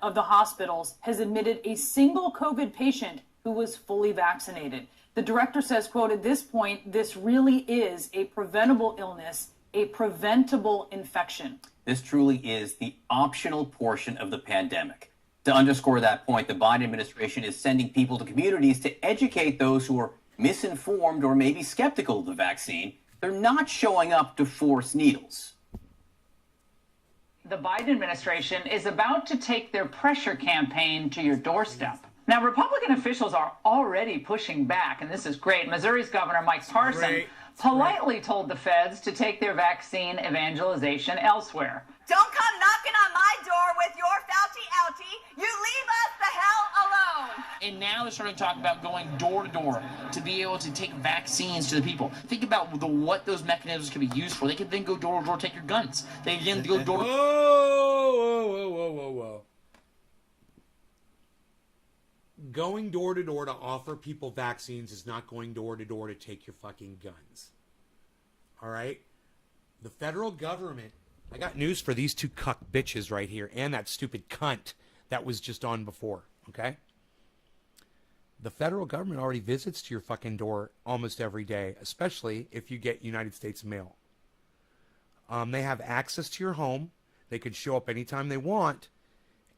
of the hospitals has admitted a single COVID patient who was fully vaccinated. The director says, quote, at this point, this really is a preventable illness, a preventable infection. This truly is the optional portion of the pandemic. To underscore that point, the Biden administration is sending people to communities to educate those who are misinformed or maybe skeptical of the vaccine. They're not showing up to force needles. The Biden administration is about to take their pressure campaign to your doorstep. Now, Republican officials are already pushing back, and this is great. Missouri's Governor Mike Parson politely told the feds to take their vaccine evangelization elsewhere. Don't come knocking on my door with your Fauci ouchie. You leave us the hell alone. And now they're starting to talk about going door to door to be able to take vaccines to the people. Think about what those mechanisms could be used for. They could then go door to door, take your guns. They can go door to door. Whoa. Going door to door to offer people vaccines is not going door to door to take your fucking guns. All right? The federal government, I got news for these 2 cuck bitches right here and that stupid cunt that was just on before, okay? The federal government already visits to your fucking door almost every day, especially if you get United States mail. They have access to your home. They could show up anytime they want.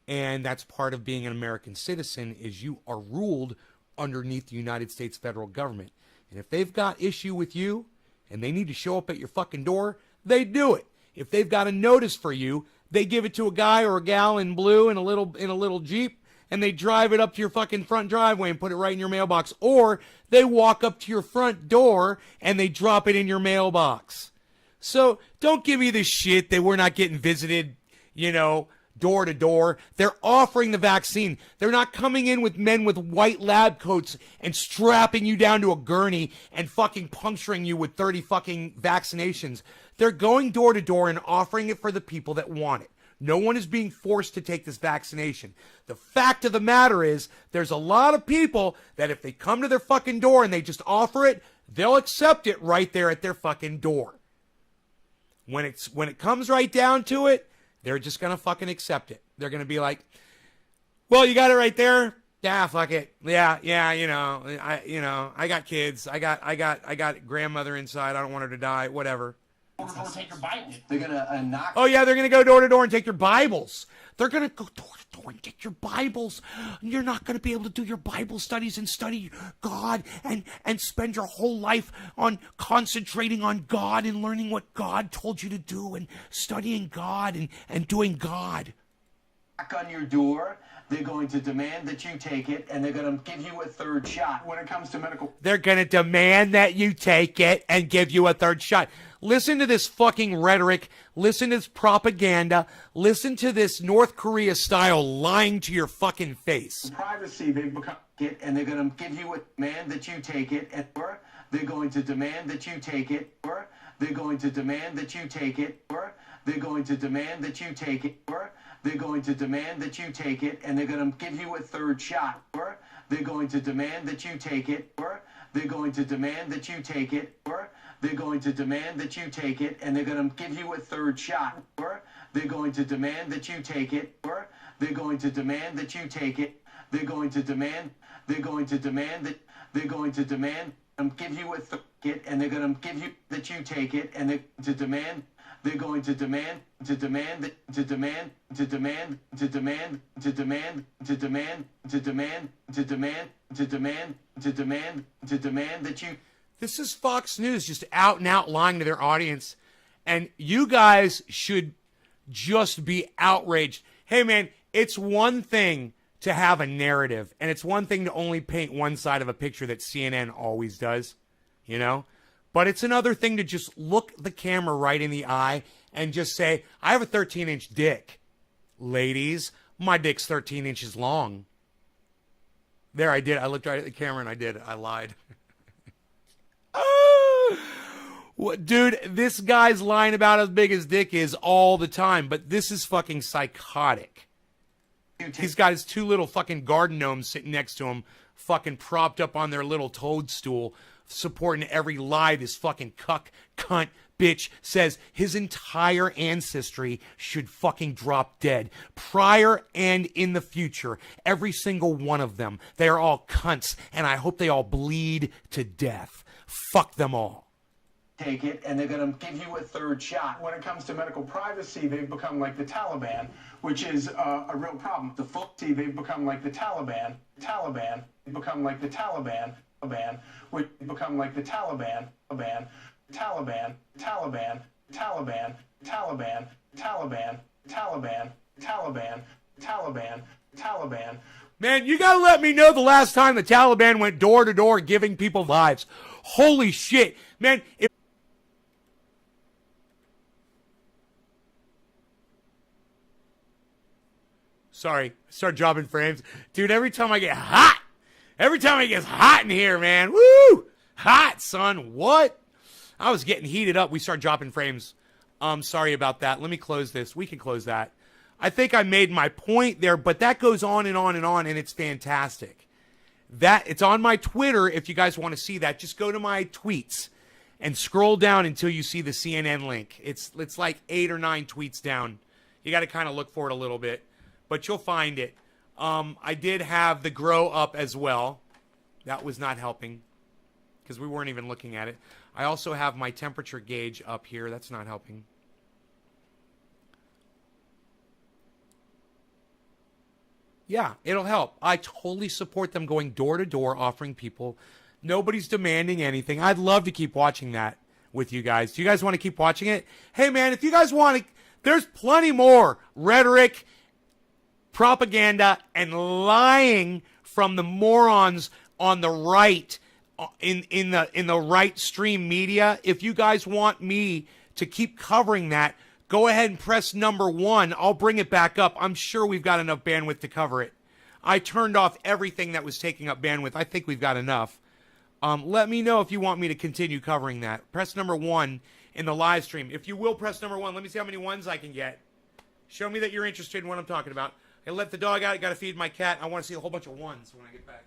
And that's part of being an American citizen, is you are ruled underneath the United States federal government. And if they've got issue with you and they need to show up at your fucking door, they do it. If they've got a notice for you, they give it to a guy or a gal in blue in a little Jeep, and they drive it up to your fucking front driveway and put it right in your mailbox. Or they walk up to your front door and they drop it in your mailbox. So don't give me this shit that we're not getting visited, door to door. They're offering the vaccine. They're not coming in with men with white lab coats and strapping you down to a gurney and fucking puncturing you with 30 fucking vaccinations. They're going door to door and offering it for the people that want it. No one is being forced to take this vaccination. The fact of the matter is, there's a lot of people that if they come to their fucking door and they just offer it, they'll accept it right there at their fucking door. When it comes right down to it, they're just gonna fucking accept it. They're gonna be like, well, you got it right there. Yeah, fuck it. Yeah, I got kids. I got grandmother inside. I don't want her to die. Whatever. Take your Bible. They're gonna knock. Oh yeah, they're gonna go door to door and take your Bibles. They're gonna go door to door and take your Bibles. You're not gonna be able to do your Bible studies and study God and spend your whole life on concentrating on God and learning what God told you to do and studying God and doing God. Knock on your door. They're going to demand that you take it, and they're going to give you a third shot. When it comes to medical, they're gonna demand that you take it and give you a third shot. Listen to this fucking rhetoric. Listen to this propaganda. Listen to this North Korea style lying to your fucking face. Privacy, they've become it, and they're going to give you a demand that you take it, and or they're going to demand that you take it, or they're going to demand that you take it, or they're going to demand that you take it, or they're going to demand that you take it, and they're going to give you a third shot, or they're going to demand that you take it, or they're going to demand that you take it, or they're going to demand that you take it, and they're going to give you a third shot, or they're going to demand that you take it, or they're going to demand that you take it, they're going to demand that they're going to demand give you a third, and they're going to give you that you take it, and they're going to demand that you. This is Fox News just out and out lying to their audience. And you guys should just be outraged. Hey, man, it's one thing to have a narrative, and it's one thing to only paint one side of a picture that CNN always does, you know? But it's another thing to just look the camera right in the eye and just say, I have a 13-inch dick. Ladies, my dick's 13 inches long. There, I did. I looked right at the camera and I did. I lied. Dude, this guy's lying about how big his dick is all the time, but this is fucking psychotic. He's got his two little fucking garden gnomes sitting next to him, fucking propped up on their little toadstool, supporting every lie this fucking cunt, bitch says. His entire ancestry should fucking drop dead. Prior and in the future. Every single one of them. They are all cunts, and I hope they all bleed to death. Fuck them all. Take it, and they're going to give you a third shot. When it comes to medical privacy, they've become like the Taliban, which is a real problem. The see, they've become like the Taliban, become like the Taliban, which become like the Taliban, Taliban. Man, you gotta let me know the last time the Taliban went door to door giving people lives. Holy shit. Man, Sorry, start dropping frames. Dude, every time it gets hot in here, man. Woo! Hot, son. What? I was getting heated up. We start dropping frames. Sorry about that. Let me close this. We can close that. I think I made my point there, but that goes on and on and on, and it's fantastic. It's on my Twitter if you guys want to see that. Just go to my tweets and scroll down until you see the CNN link. It's like 8 or 9 tweets down. You got to kind of look for it a little bit, but you'll find it. I did have the grow up as well. That was not helping because we weren't even looking at it. I also have my temperature gauge up here. That's not helping. Yeah, it'll help. I totally support them going door to door offering people. Nobody's demanding anything. I'd love to keep watching that with you guys. Do you guys want to keep watching it? Hey, man, if you guys want to, there's plenty more rhetoric, propaganda, and lying from the morons on the right in the right stream media. If you guys want me to keep covering that, Go ahead and press number 1. I'll bring it back up. I'm sure we've got enough bandwidth to cover it. I turned off everything that was taking up bandwidth. I think we've got enough. Let me know if you want me to continue covering that. Press number 1 in the live stream. If you will press number 1, let me see how many ones I can get. Show me that you're interested in what I'm talking about. I let the dog out. I got to feed my cat. I want to see a whole bunch of ones when I get back.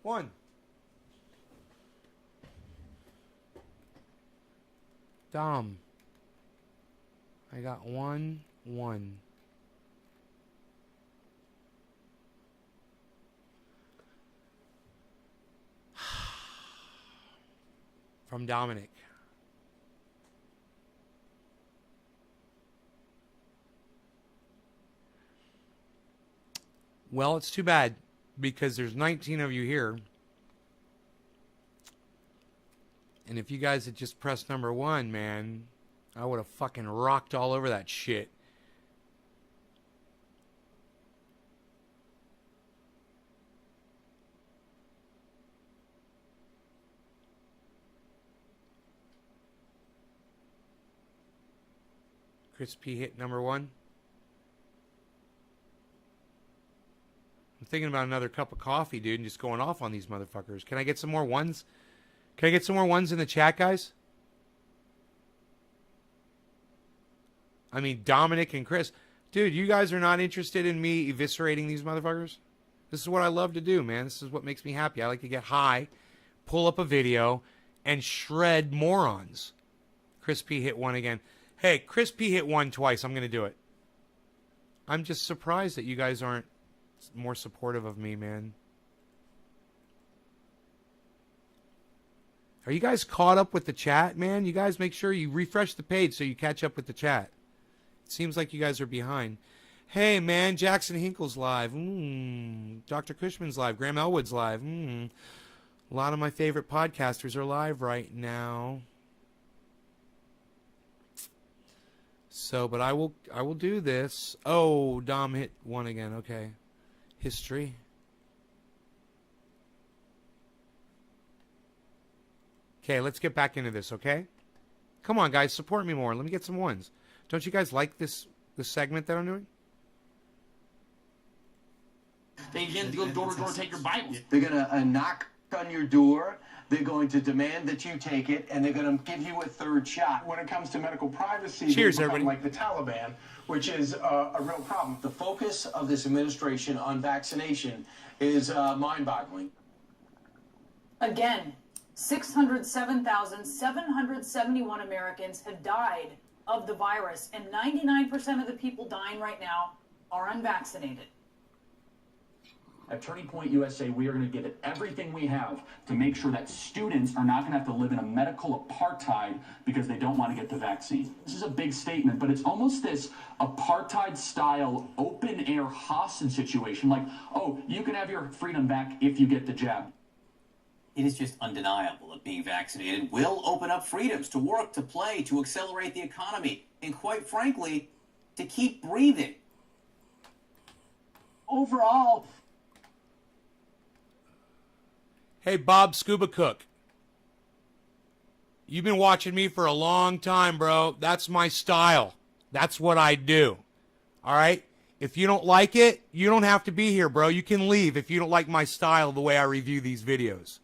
One. Dom. I got 1. From Dominic. Well, it's too bad because there's 19 of you here. And if you guys had just pressed number 1, man, I would have fucking rocked all over that shit. Chris P hit number 1. I'm thinking about another cup of coffee, dude, and just going off on these motherfuckers. Can I get some more ones? Can I get some more ones in the chat, guys? I mean, Dominic and Chris. Dude, you guys are not interested in me eviscerating these motherfuckers? This is what I love to do, man. This is what makes me happy. I like to get high, pull up a video, and shred morons. Chris P hit 1 again. Hey, Chris P hit 1 twice. I'm going to do it. I'm just surprised that you guys aren't more supportive of me, man. Are you guys caught up with the chat, man? You guys make sure you refresh the page so you catch up with the chat. It seems like you guys are behind. Hey, man, Jackson Hinkle's live. Dr. Cushman's live. Graham Elwood's live. A lot of my favorite podcasters are live right now. So, but I will do this. Oh, Dom hit 1 again. Okay. History. Okay, let's get back into this, okay? Come on, guys, support me more. Let me get some ones. Don't you guys like this segment that I'm doing? They can go door to door, take your Bibles. They're going to knock on your door. They're going to demand that you take it, and they're going to give you a third shot. When it comes to medical privacy, cheers, they become everybody. Like the Taliban, which is a real problem. The focus of this administration on vaccination is mind-boggling. Again, 607,771 Americans have died of the virus, and 99% of the people dying right now are unvaccinated. At Turning Point USA, we are going to give it everything we have to make sure that students are not going to have to live in a medical apartheid because they don't want to get the vaccine. This is a big statement, but it's almost this apartheid-style open-air hostage situation. Like, oh, you can have your freedom back if you get the jab. It is just undeniable that being vaccinated will open up freedoms to work, to play, to accelerate the economy, and quite frankly, to keep breathing. Overall, Hey, Bob Scuba Cook. You've been watching me for a long time, bro. That's my style. That's what I do. All right? If you don't like it, you don't have to be here, bro. You can leave if you don't like my style, the way I review these videos.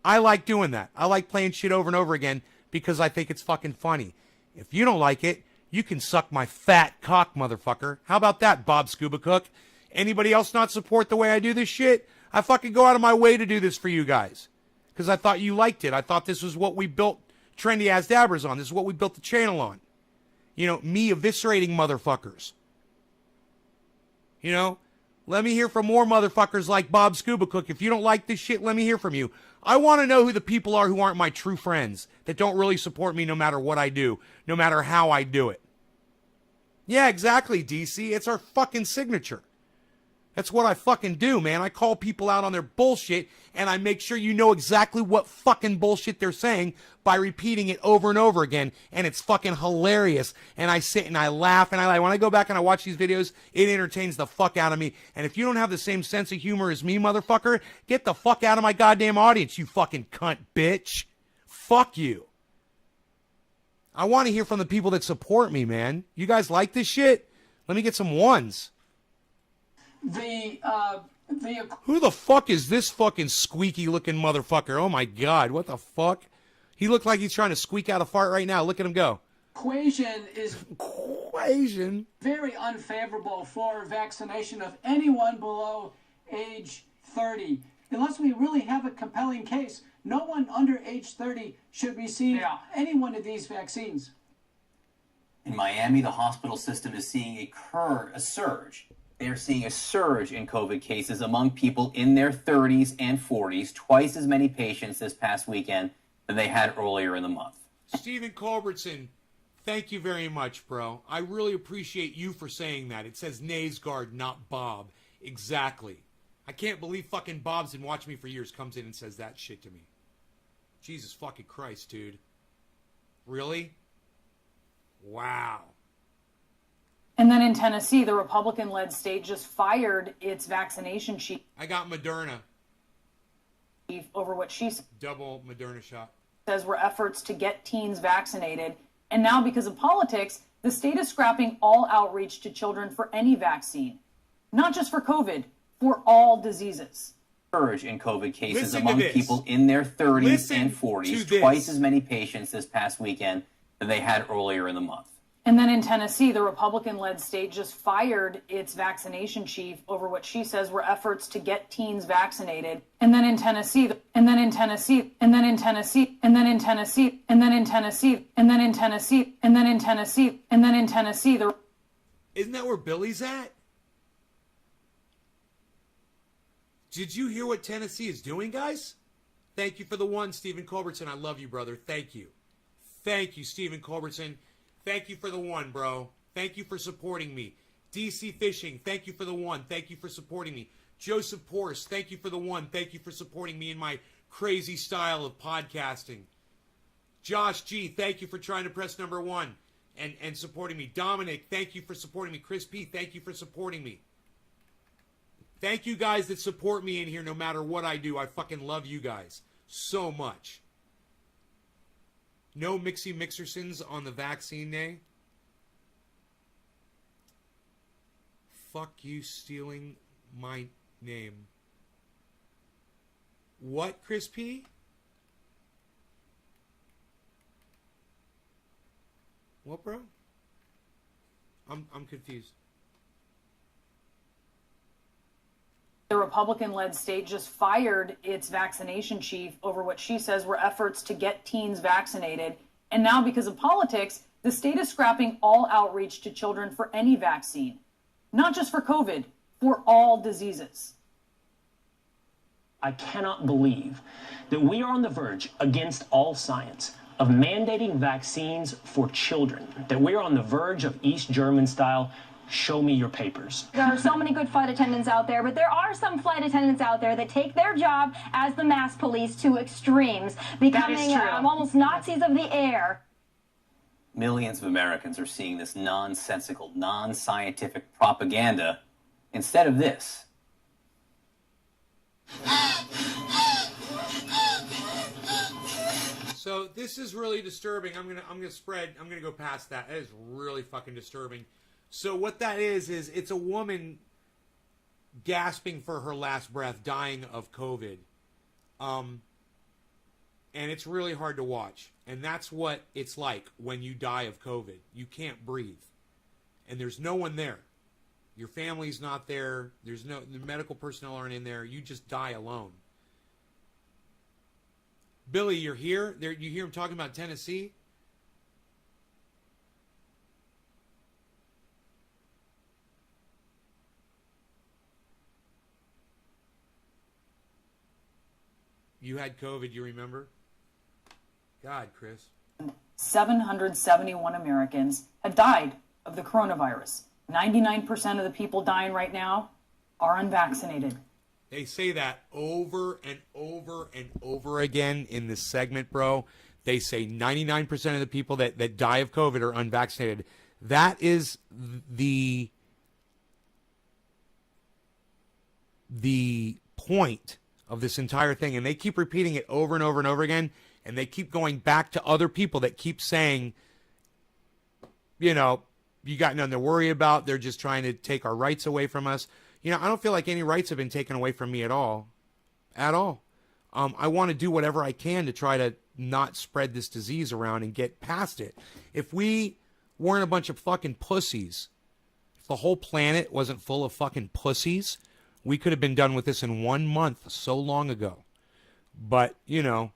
I like doing that. I like playing shit over and over again because I think it's fucking funny. If you don't like it, you can suck my fat cock, motherfucker. How about that, Bob Scuba Cook? Anybody else not support the way I do this shit? I fucking go out of my way to do this for you guys. Because I thought you liked it. I thought this was what we built Trendy As Dabbers on. This is what we built the channel on. You know, me eviscerating motherfuckers. You know, let me hear from more motherfuckers like Bob Scuba Cook. If you don't like this shit, let me hear from you. I want to know who the people are who aren't my true friends, that don't really support me no matter what I do, no matter how I do it. Yeah, exactly, DC. It's our fucking signature. That's what I fucking do, man. I call people out on their bullshit, and I make sure you know exactly what fucking bullshit they're saying by repeating it over and over again, and it's fucking hilarious. And I sit and I laugh, and when I go back and I watch these videos, it entertains the fuck out of me. And if you don't have the same sense of humor as me, motherfucker, get the fuck out of my goddamn audience, you fucking cunt bitch. Fuck you. I want to hear from the people that support me, man. You guys like this shit? Let me get some ones. Who the fuck is this fucking squeaky looking motherfucker? Oh my god, what the fuck? He looked like he's trying to squeak out a fart right now. Look at him go. Equation is very unfavorable for vaccination of anyone below age 30. Unless we really have a compelling case, no one under age 30 should receive any one of these vaccines. In Miami, the hospital system is seeing a surge. They're seeing a surge in COVID cases among people in their 30s and 40s, twice as many patients this past weekend than they had earlier in the month. Stephen Culbertson, thank you very much, bro. I really appreciate you for saying that. It says Naysguard, not Bob. Exactly. I can't believe fucking Bob's been watching me for years, comes in and says that shit to me. Jesus fucking Christ, dude. Really? Wow. And then in Tennessee, the Republican-led state just fired its vaccination chief. I got Moderna. Over what she Double Moderna shot. Says were efforts to get teens vaccinated. And now, because of politics, the state is scrapping all outreach to children for any vaccine. Not just for COVID, for all diseases. Surge in COVID cases among people in their 30s and 40s, twice as many patients this past weekend than they had earlier in the month. And then in Tennessee, the Republican-led state just fired its vaccination chief over what she says were efforts to get teens vaccinated. And then in Tennessee, and then in Tennessee, and then in Tennessee, and then in Tennessee, and then in Tennessee, and then in Tennessee, and then in Tennessee, and then in Tennessee. Isn't that where Billy's at? Did you hear what Tennessee is doing, guys? Thank you for the one, Stephen Culbertson. I love you, brother. Thank you. Thank you, Stephen Culbertson. Thank you for the one, bro. Thank you for supporting me. DC Fishing, thank you for the one. Thank you for supporting me. Joseph Porce, thank you for the one. Thank you for supporting me in my crazy style of podcasting. Josh G, thank you for trying to press number one and supporting me. Dominic, thank you for supporting me. Chris P, thank you for supporting me. Thank you guys that support me in here no matter what I do. I fucking love you guys so much. No Mixie Mixersons on the vaccine day. Fuck you stealing my name. What, Chris P? What, bro? I'm confused. The Republican-led state just fired its vaccination chief over what she says were efforts to get teens vaccinated. And now, because of politics, the state is scrapping all outreach to children for any vaccine. Not just for COVID, for all diseases. I cannot believe that we are on the verge, against all science, of mandating vaccines for children, that we are on the verge of East German style. Show me your papers. There are so many good flight attendants out there, but there are some flight attendants out there that take their job as the mass police to extremes, becoming almost Nazis of the air. Millions of Americans are seeing this nonsensical, non-scientific propaganda instead of this. So this is really disturbing. I'm gonna go past that. That is really fucking disturbing. So what that is it's a woman gasping for her last breath, dying of COVID. And it's really hard to watch. And that's what it's like when you die of COVID. You can't breathe. And there's no one there. Your family's not there. There's no, the medical personnel aren't in there. You just die alone. Billy, you're here. There, you hear him talking about Tennessee. You had COVID, you remember? God, Chris. 771 Americans have died of the coronavirus. 99% of the people dying right now are unvaccinated. They say that over and over and over again in this segment, bro. They say 99% of the people that die of COVID are unvaccinated. That is the point of this entire thing. And they keep repeating it over and over and over again. And they keep going back to other people that keep saying, you know, you got nothing to worry about. They're just trying to take our rights away from us. You know, I don't feel like any rights have been taken away from me at all. At all. I want to do whatever I can to try to not spread this disease around and get past it. If we weren't a bunch of fucking pussies, if the whole planet wasn't full of fucking pussies, we could have been done with this in 1 month so long ago. But, you know,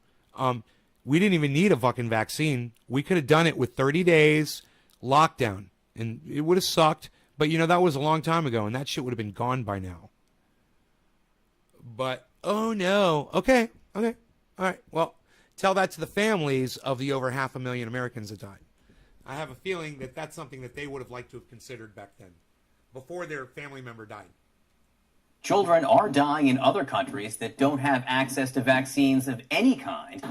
we didn't even need a fucking vaccine. We could have done it with 30 days lockdown. And it would have sucked. But, you know, that was a long time ago. And that shit would have been gone by now. But, oh, no. Okay. All right. Well, tell that to the families of the over 500,000 Americans that died. I have a feeling that that's something that they would have liked to have considered back then, before their family member died. Children are dying in other countries that don't have access to vaccines of any kind.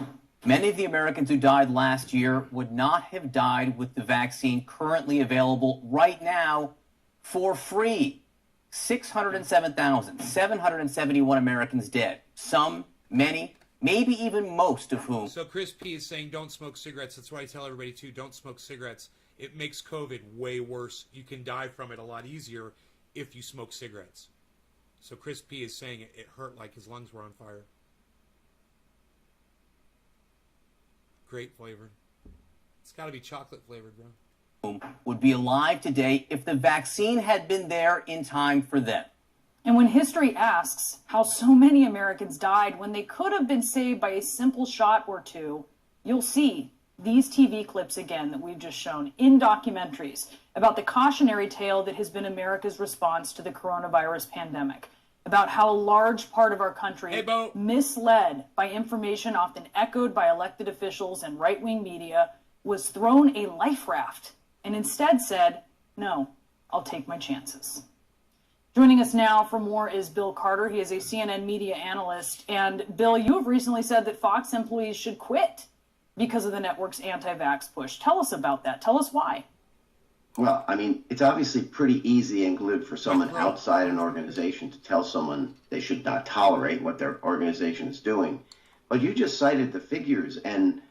Many of the Americans who died last year would not have died with the vaccine currently available right now for free. 607,771 Americans dead. Some, many, maybe even most of whom. So Chris P is saying don't smoke cigarettes. That's why I tell everybody too, don't smoke cigarettes. It makes COVID way worse. You can die from it a lot easier if you smoke cigarettes. So Chris P is saying it hurt like his lungs were on fire. Great flavored. It's got to be chocolate flavored, bro. Would be alive today if the vaccine had been there in time for them. And when history asks how so many Americans died when they could have been saved by a simple shot or two, you'll see these TV clips again that we've just shown in documentaries about the cautionary tale that has been America's response to the coronavirus pandemic, about how a large part of our country, misled by information often echoed by elected officials and right-wing media, was thrown a life raft and instead said, no, I'll take my chances. Joining us now for more is Bill Carter. He is a CNN media analyst. And Bill, you have recently said that Fox employees should quit because of the network's anti-vax push. Tell us about that. Tell us why. Well, I mean, it's obviously pretty easy and good for someone outside an organization to tell someone they should not tolerate what their organization is doing. But you just cited the figures, and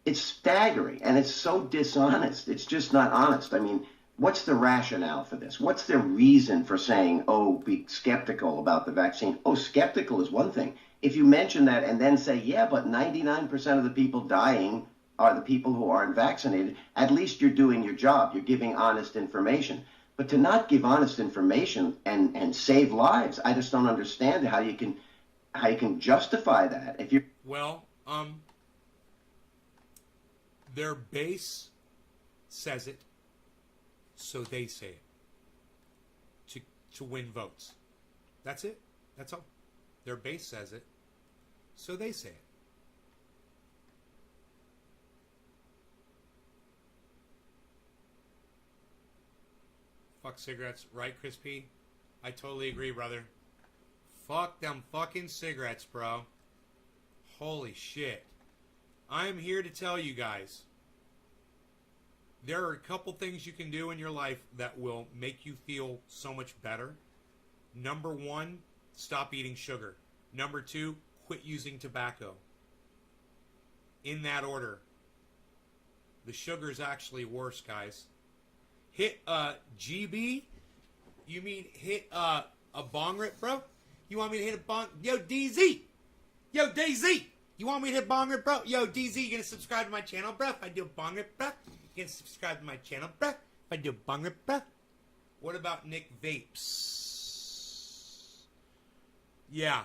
it's staggering, and it's so dishonest. It's just not honest. I mean, what's the rationale for this? What's the reason for saying, oh, be skeptical about the vaccine? Oh, skeptical is one thing. If you mention that and then say, yeah, but 99% of the people dying are the people who aren't vaccinated, at least you're doing your job. You're giving honest information. But to not give honest information and save lives, I just don't understand how you can justify that. If you're their base says it, so they say it to win votes. That's it. That's all. Their base says it, so they say it. Fuck cigarettes, right, Chris P? I totally agree, brother. Fuck them fucking cigarettes, bro. Holy shit. I'm here to tell you guys, there are a couple things you can do in your life that will make you feel so much better. Number one, stop eating sugar. Number two, quit using tobacco. In that order. The sugar's actually worse, guys. Hit GB? You mean hit a bong rip, bro? You want me to hit a bong? Yo, DZ! Yo, DZ! You want me to hit bong rip, bro? Yo, DZ, you gonna subscribe to my channel, bro? If I do a bong rip, bro? You gonna subscribe to my channel, bro? If I do a bong rip, bro? What about Nick Vapes? Yeah.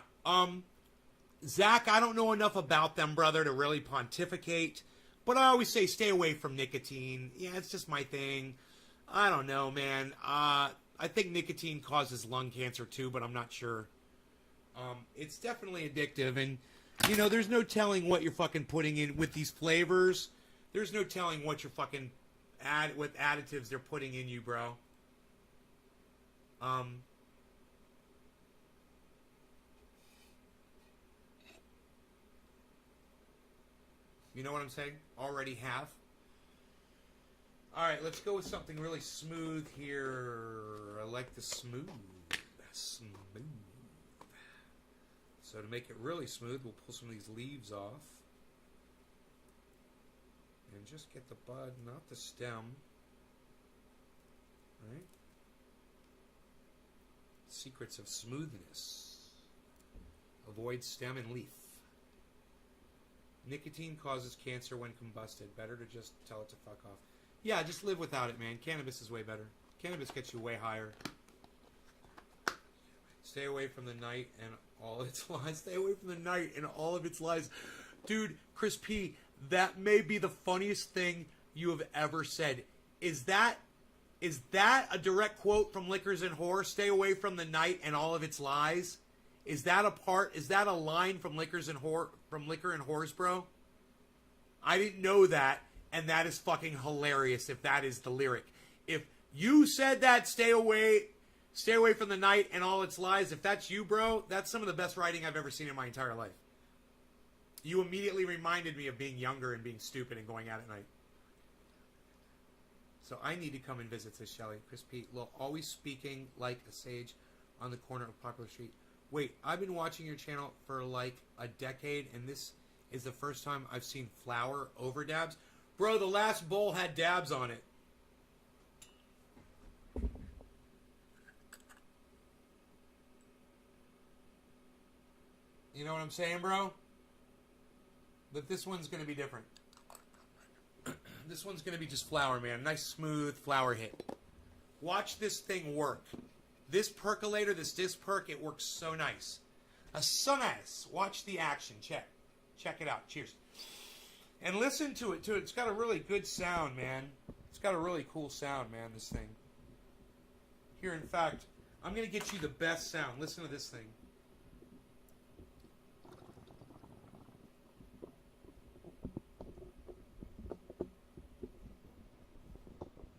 Zach, I don't know enough about them, brother, to really pontificate. But I always say stay away from nicotine. Yeah, it's just my thing. I don't know, man. I think nicotine causes lung cancer too, but I'm not sure. It's definitely addictive, and you know, there's no telling what you're fucking putting in with these flavors. There's no telling what you're fucking what additives they're putting in you, bro. You know what I'm saying? Already have. All right, let's go with something really smooth here. I like the smooth. Smooth. So to make it really smooth, we'll pull some of these leaves off. And just get the bud, not the stem. Right? Secrets of smoothness. Avoid stem and leaf. Nicotine causes cancer when combusted. Better to just tell it to fuck off. Yeah, just live without it, man. Cannabis is way better. Cannabis gets you way higher. Stay away from the night and all its lies. Stay away from the night and all of its lies. Dude, Chris P., that may be the funniest thing you have ever said. Is that a direct quote from Liquors and Whore? Stay away from the night and all of its lies? Is that a line from Liquors and Whore, from Liquor and Whores, bro? I didn't know that, and that is fucking hilarious if that is the lyric. If you said that, stay away from the night and all its lies, if that's you, bro, that's some of the best writing I've ever seen in my entire life. You immediately reminded me of being younger and being stupid and going out at night. So I need to come and visit, says Shelley. Chris P. Always speaking like a sage on the corner of Popular Street. Wait, I've been watching your channel for like a decade, and this is the first time I've seen flour over dabs. Bro, the last bowl had dabs on it. You know what I'm saying, bro? But this one's going to be different. This one's going to be just flour, man. Nice, smooth flour hit. Watch this thing work. This percolator, this disc perk, it works so nice. So nice. Watch the action. Check it out. Cheers. And listen to it, too. It's got a really good sound, man. It's got a really cool sound, man, this thing. Here, in fact, I'm going to get you the best sound. Listen to this thing.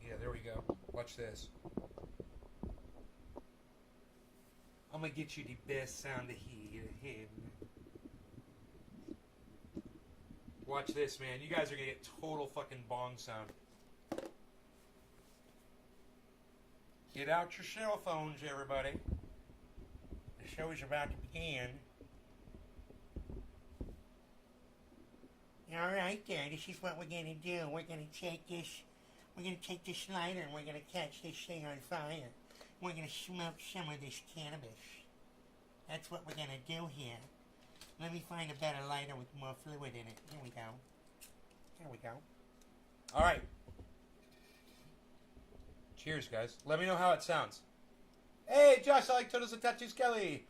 Yeah, there we go. Watch this. I'm going to get you the best sound to hear. Watch this, man. You guys are going to get total fucking bong sound. Get out your cell phones, everybody. The show is about to begin. Alright there, this is what we're going to do. We're going to take this lighter and we're going to catch this thing on fire. We're going to smoke some of this cannabis. That's what we're going to do here. Let me find a better lighter with more fluid in it. Here we go. There we go. Alright. Cheers, guys. Let me know how it sounds. Hey, Josh, I like Toto's and Tattoos Kelly.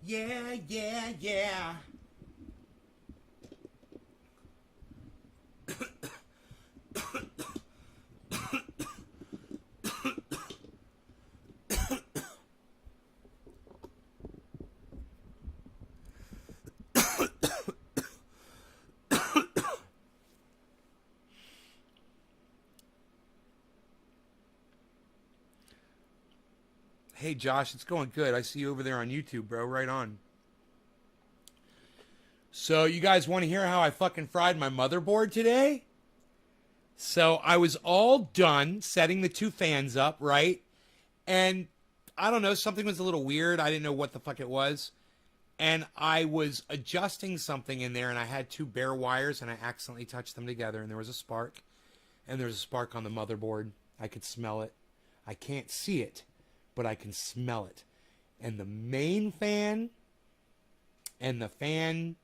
Yeah, yeah, yeah. Hey, Josh, it's going good. I see you over there on YouTube, bro. Right on. So, you guys want to hear how I fucking fried my motherboard today? So, I was all done setting the 2 fans up, right? And, I don't know, something was a little weird. I didn't know what the fuck it was. And I was adjusting something in there, and I had 2 bare wires, and I accidentally touched them together, and there was a spark. And there was a spark on the motherboard. I could smell it. I can't see it, but I can smell it. And the main fan and the fan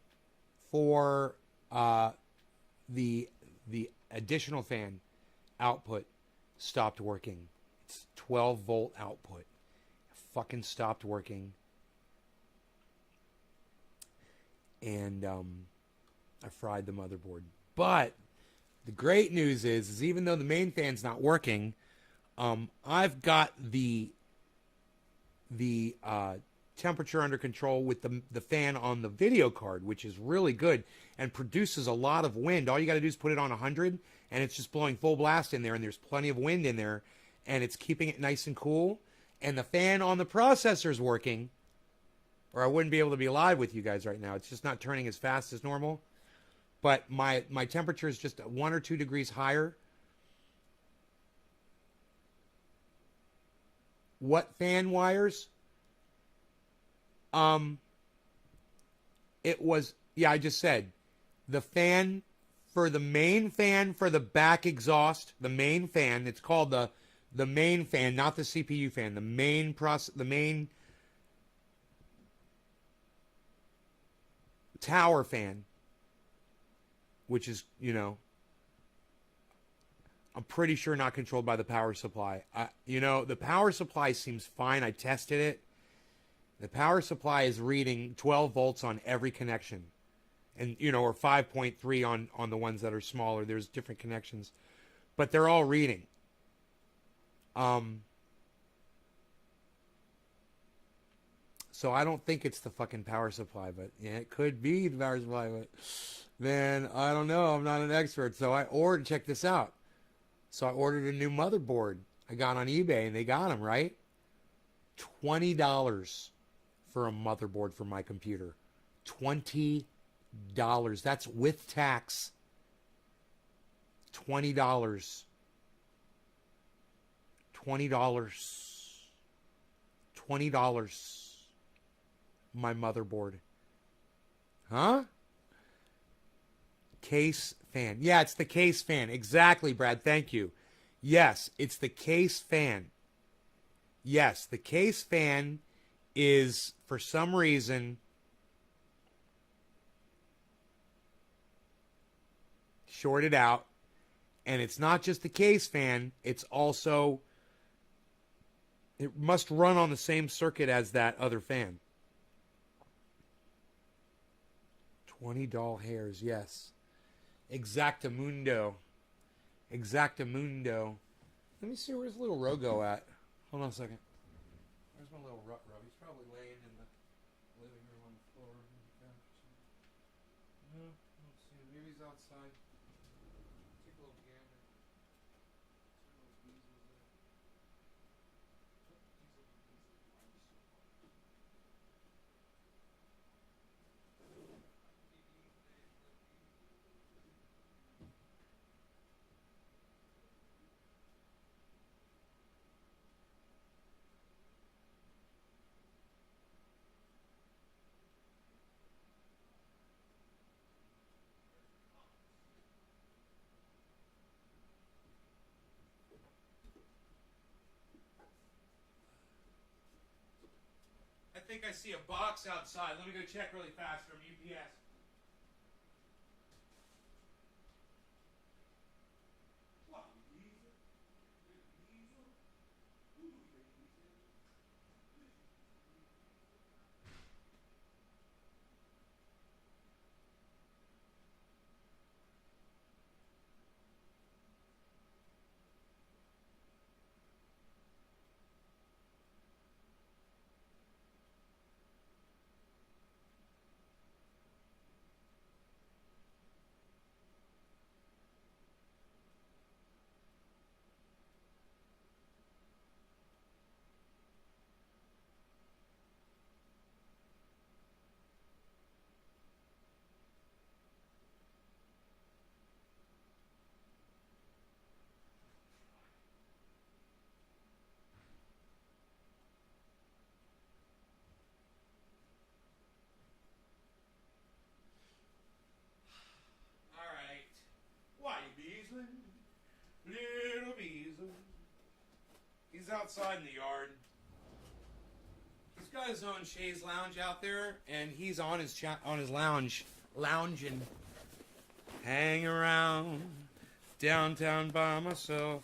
for the additional fan output stopped working. It's 12-volt output. Fucking stopped working. And I fried the motherboard. But the great news is even though the main fan's not working, I've got the temperature under control with the fan on the video card, which is really good and produces a lot of wind. All you got to do is put it on 100, and it's just blowing full blast in there, and there's plenty of wind in there, and it's keeping it nice and cool. And the fan on the processor is working, or I wouldn't be able to be live with you guys right now. It's just not turning as fast as normal. But my temperature is just 1 or 2 degrees higher. What fan wires? It was, yeah, I just said the fan for the main fan for the back exhaust, the main fan, it's called the main fan, not the CPU fan, the main tower fan, which is, you know, I'm pretty sure not controlled by the power supply. You know, the power supply seems fine. I tested it. The power supply is reading 12 volts on every connection. And, you know, or 5.3 on the ones that are smaller. There's different connections. But they're all reading. So I don't think it's the fucking power supply, but yeah, it could be the power supply, but then I don't know. I'm not an expert. So I ordered, check this out. So I ordered a new motherboard. I got on eBay and they got them, right? $20 for a motherboard for my computer. $20. That's with tax. $20. $20. My motherboard. Huh? Case fan. Yeah, it's the case fan. Exactly, Brad. Thank you. Yes, it's the case fan. Yes, the case fan is, for some reason, shorted out. And it's not just the case fan. It's also, it must run on the same circuit as that other fan. 20 doll hairs, yes. Exactamundo. Exactamundo. Let me see, where's little Rogo at? Hold on a second. Where's my little rut rub? He's probably laying in the living room on the floor. No, I don't see him. Maybe he's outside. Take a little gander. See those weasels there. I think I see a box outside. Let me go check really fast from UPS. He's outside in the yard. He's got his own chaise lounge out there, and he's on his lounge, lounging, hanging around downtown by myself.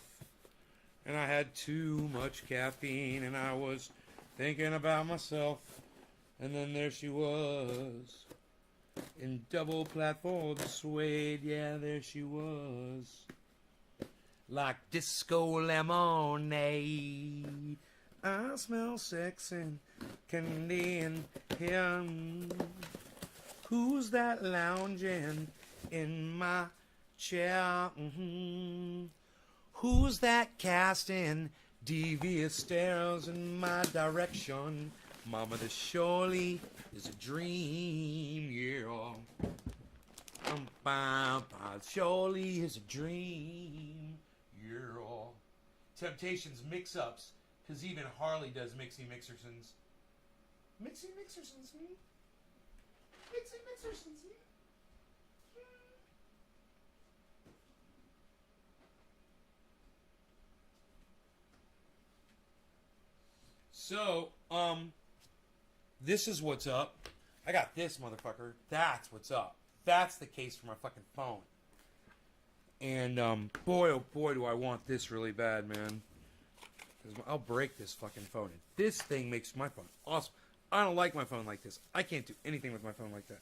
And I had too much caffeine, and I was thinking about myself. And then there she was, in double platform suede. Yeah, there she was, like disco lemonade. I smell sex and candy in here. Who's that lounging in my chair? Who's that casting devious stares in my direction? Mama, this surely is a dream, yeah. Surely is a dream, yeah. Temptations mix-ups, because even Harley does mixersons. Mixersons, Mixersons, So, this is what's up. I got this, motherfucker. That's what's up. That's the case for my fucking phone. And, boy, oh boy, do I want this really bad, man. 'Cause I'll break this fucking phone. And this thing makes my phone awesome. I don't like my phone like this. I can't do anything with my phone like that.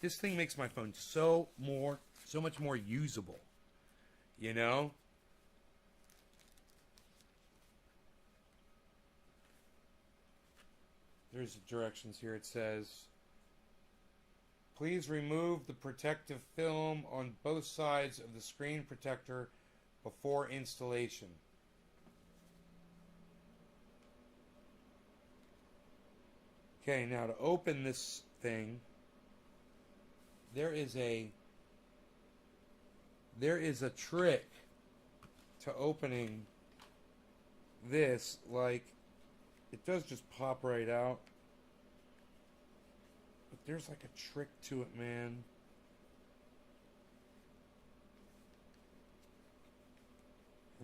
This thing makes my phone so much more usable. You know? There's directions here. It says, please remove the protective film on both sides of the screen protector before installation. Okay, now to open this thing, there is a trick to opening this. Like, it does just pop right out, but there's like a trick to it, man.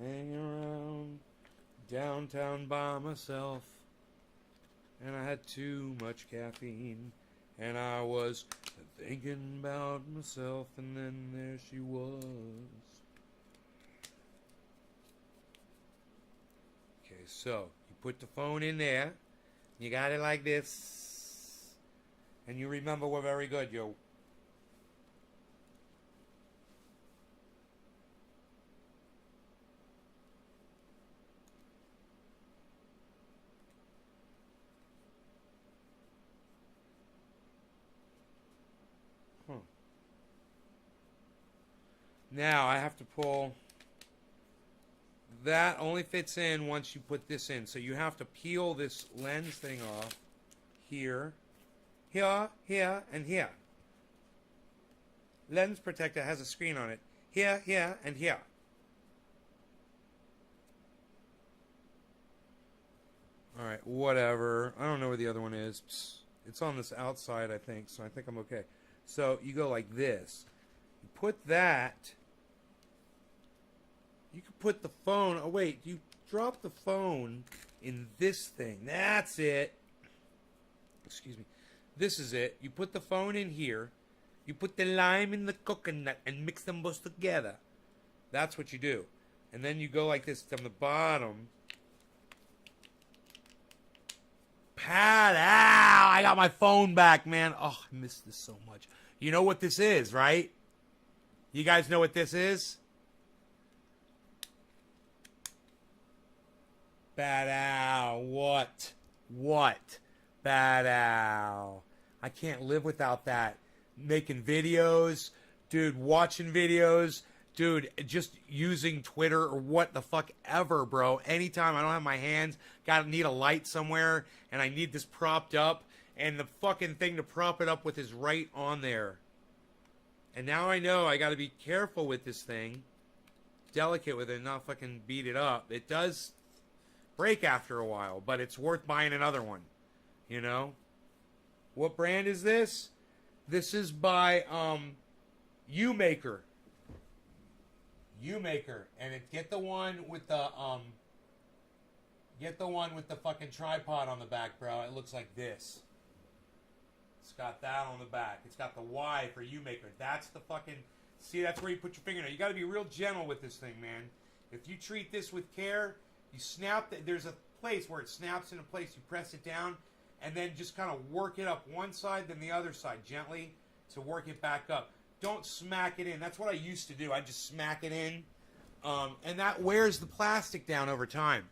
Hanging around downtown by myself, and I had too much caffeine, and I was thinking about myself, and then there she was. Okay, so you put the phone in there, you got it like this, and you remember we're very good, yo. Now I have to pull. That only fits in once you put this in. So you have to peel this lens thing off. Here, here, and here. Lens protector has a screen on it. Here, and here. Alright, whatever. I don't know where the other one is. Psst. It's on this outside, I think, so I think I'm okay. So you go like this. You put that. You can put the phone. Oh, wait. You drop the phone in this thing. That's it. Excuse me. This is it. You put the phone in here. You put the lime in the coconut and mix them both together. That's what you do. And then you go like this from the bottom. Pat out. I got my phone back, man. Oh, I missed this so much. You know what this is, right? You guys know what this is? Bad Al. What? Bad Al. I can't live without that. Making videos. Dude, watching videos. Dude, just using Twitter or what the fuck ever, bro. Anytime I don't have my hands, need a light somewhere, and I need this propped up, and the fucking thing to prop it up with is right on there. And now I know I gotta be careful with this thing. Delicate with it, not fucking beat it up. It does break after a while, but it's worth buying another one. You know? What brand is this? This is by Umaker. And get the one with the Get the one with the fucking tripod on the back, bro. It looks like this. It's got that on the back. It's got the Y for you maker. That's the fucking... See, that's where you put your finger. Now, you got to be real gentle with this thing, man. If you treat this with care, you snap... There's a place where it snaps into place. You press it down, and then just kind of work it up one side, then the other side, gently, to work it back up. Don't smack it in. That's what I used to do. I just smack it in, and that wears the plastic down over time.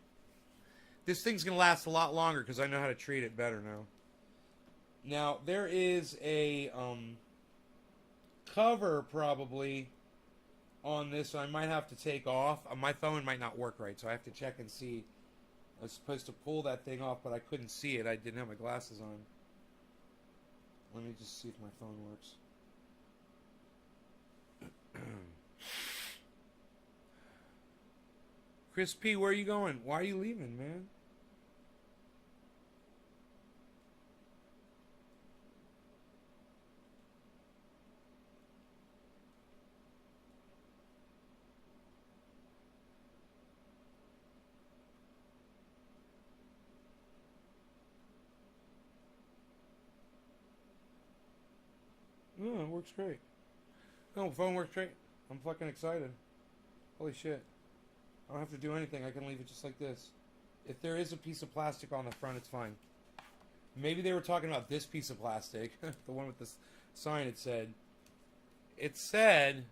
This thing's going to last a lot longer because I know how to treat it better now. Now, there is a cover probably on this I might have to take off. My phone might not work right, so I have to check and see. I was supposed to pull that thing off, but I couldn't see it. I didn't have my glasses on. Let me just see if my phone works. Chris P., where are you going? Why are you leaving, man? No, it works great. No, phone works great. I'm fucking excited. Holy shit. I don't have to do anything. I can leave it just like this. If there is a piece of plastic on the front, it's fine. Maybe they were talking about this piece of plastic. The one with the sign it said,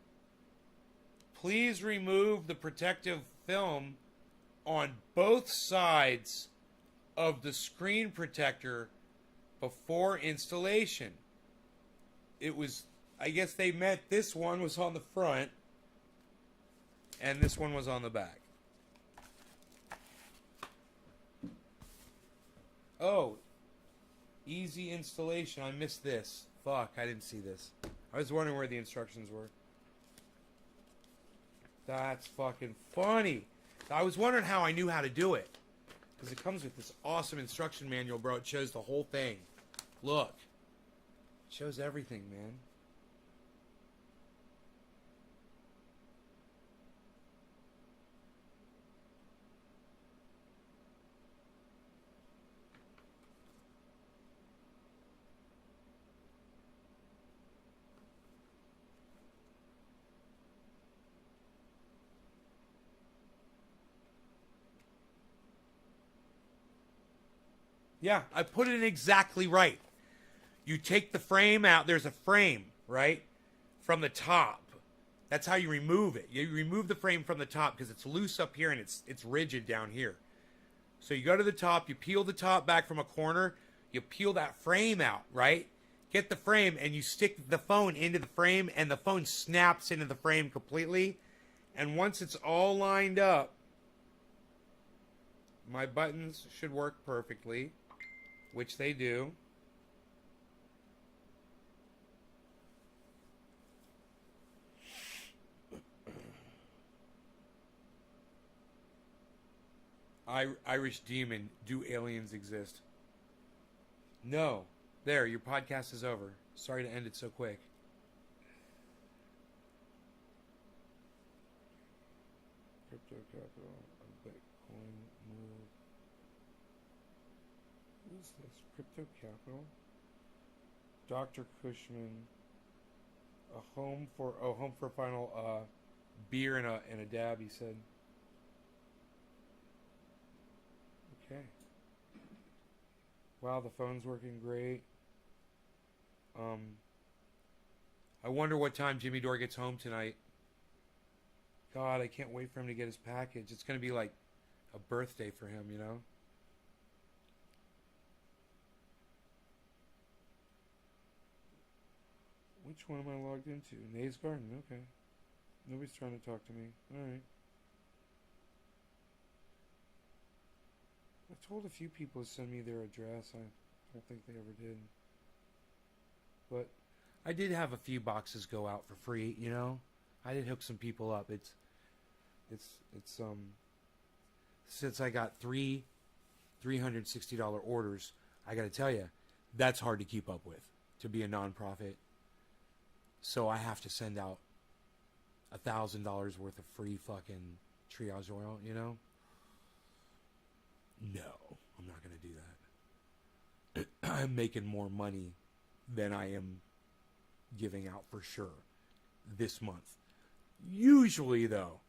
please remove the protective film on both sides of the screen protector before installation. It was, I guess they meant this one was on the front and this one was on the back. Oh, easy installation. I missed this. Fuck, I didn't see this. I was wondering where the instructions were. That's fucking funny. I was wondering how I knew how to do it. Because it comes with this awesome instruction manual, bro. It shows the whole thing. Look. It shows everything, man. Yeah, I put it exactly right. You take the frame out. There's a frame, right, from the top. That's how you remove it. You remove the frame from the top because it's loose up here and it's rigid down here. So you go to the top. You peel the top back from a corner. You peel that frame out, right? Get the frame and you stick the phone into the frame and the phone snaps into the frame completely. And once it's all lined up, my buttons should work perfectly, which they do. Irish Demon, do aliens exist? No. There, your podcast is over. Sorry to end it so quick. Crypto capital, Bitcoin move. Who is this? Crypto capital? Dr. Cushman. Home for final beer and a dab, he said. Okay. Wow, the phone's working great. I wonder what time Jimmy Dore gets home tonight. God, I can't wait for him to get his package. It's going to be like a birthday for him, you know? Which one am I logged into? Nays Garden, okay. Nobody's trying to talk to me. Alright. I told a few people to send me their address. I don't think they ever did. But I did have a few boxes go out for free, you know? I did hook some people up. It's since I got three $360 orders, I got to tell you, that's hard to keep up with to be a nonprofit. So I have to send out $1,000 worth of free fucking triage oil, you know? No, I'm not going to do that. I'm making more money than I am giving out for sure this month. Usually, though,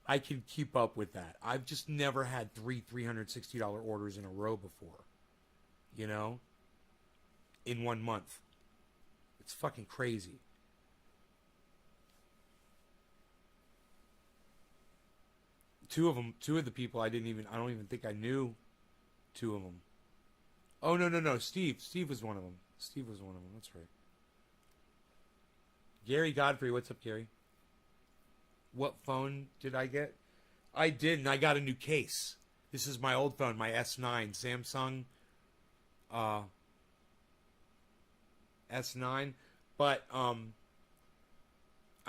I can keep up with that. I've just never had three $360 orders in a row before. You know? In 1 month. It's fucking crazy. Two of the people I don't even think I knew two of them. Oh, no. Steve was one of them. That's right. Gary Godfrey, what's up, Gary? What phone did I get? I did, and I got a new case. This is my old phone, my S9, Samsung S9. But I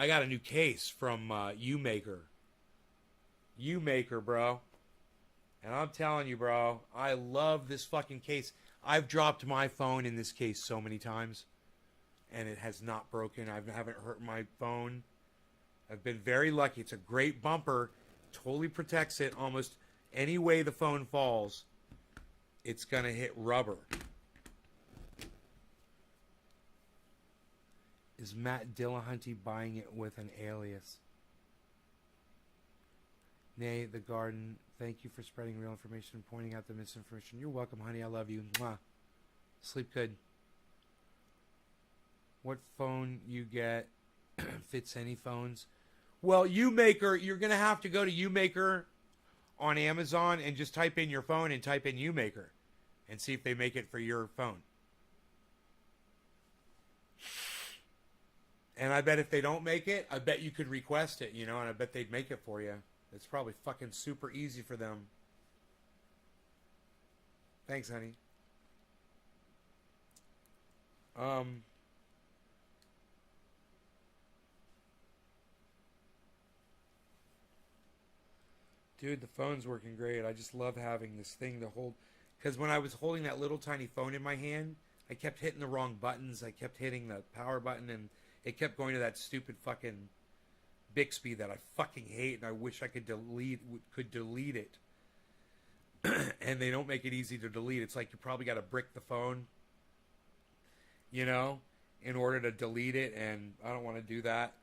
got a new case from UMaker. UMaker, bro. And I'm telling you, bro, I love this fucking case. I've dropped my phone in this case so many times, and it has not broken. I haven't hurt my phone. I've been very lucky. It's a great bumper. Totally protects it. Almost any way the phone falls, it's going to hit rubber. Is Matt Dillahunty buying it with an alias? Nay, the garden. Thank you for spreading real information and pointing out the misinformation. You're welcome, honey. I love you. Mwah. Sleep good. What phone you get fits any phones? Well, UMaker, you're going to have to go to UMaker on Amazon and just type in your phone and type in UMaker and see if they make it for your phone. And I bet if they don't make it, I bet you could request it, and I bet they'd make it for you. It's probably fucking super easy for them. Thanks, honey. Dude, the phone's working great. I just love having this thing to hold. Because when I was holding that little tiny phone in my hand, I kept hitting the wrong buttons. I kept hitting the power button, and it kept going to that stupid fucking Bixby that I fucking hate, and I wish I could delete it. And they don't make it easy to delete. It's like you probably got to brick the phone, in order to delete it, and I don't want to do that.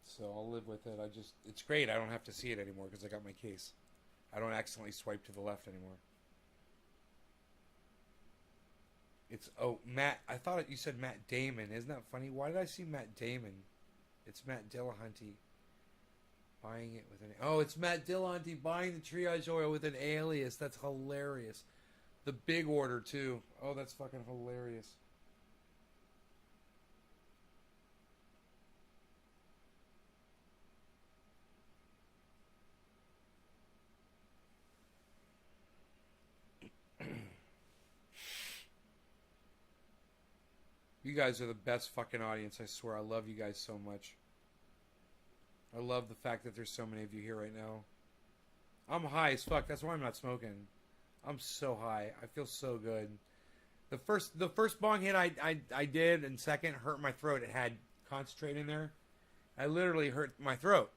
So I'll live with it. It's great. I don't have to see it anymore because I got my case. I don't accidentally swipe to the left anymore. Matt, I thought you said Matt Damon. Isn't that funny? Why did I see Matt Damon? It's Matt Dillahunty buying it with it's Matt Dillahunty buying the triage oil with an alias. That's hilarious. The big order, too. Oh, that's fucking hilarious. You guys are the best fucking audience, I swear. I love you guys so much. I love the fact that there's so many of you here right now. I'm high as fuck. That's why I'm not smoking. I'm so high. I feel so good. The first bong hit I did, and second hurt my throat. It had concentrate in there. I literally hurt my throat.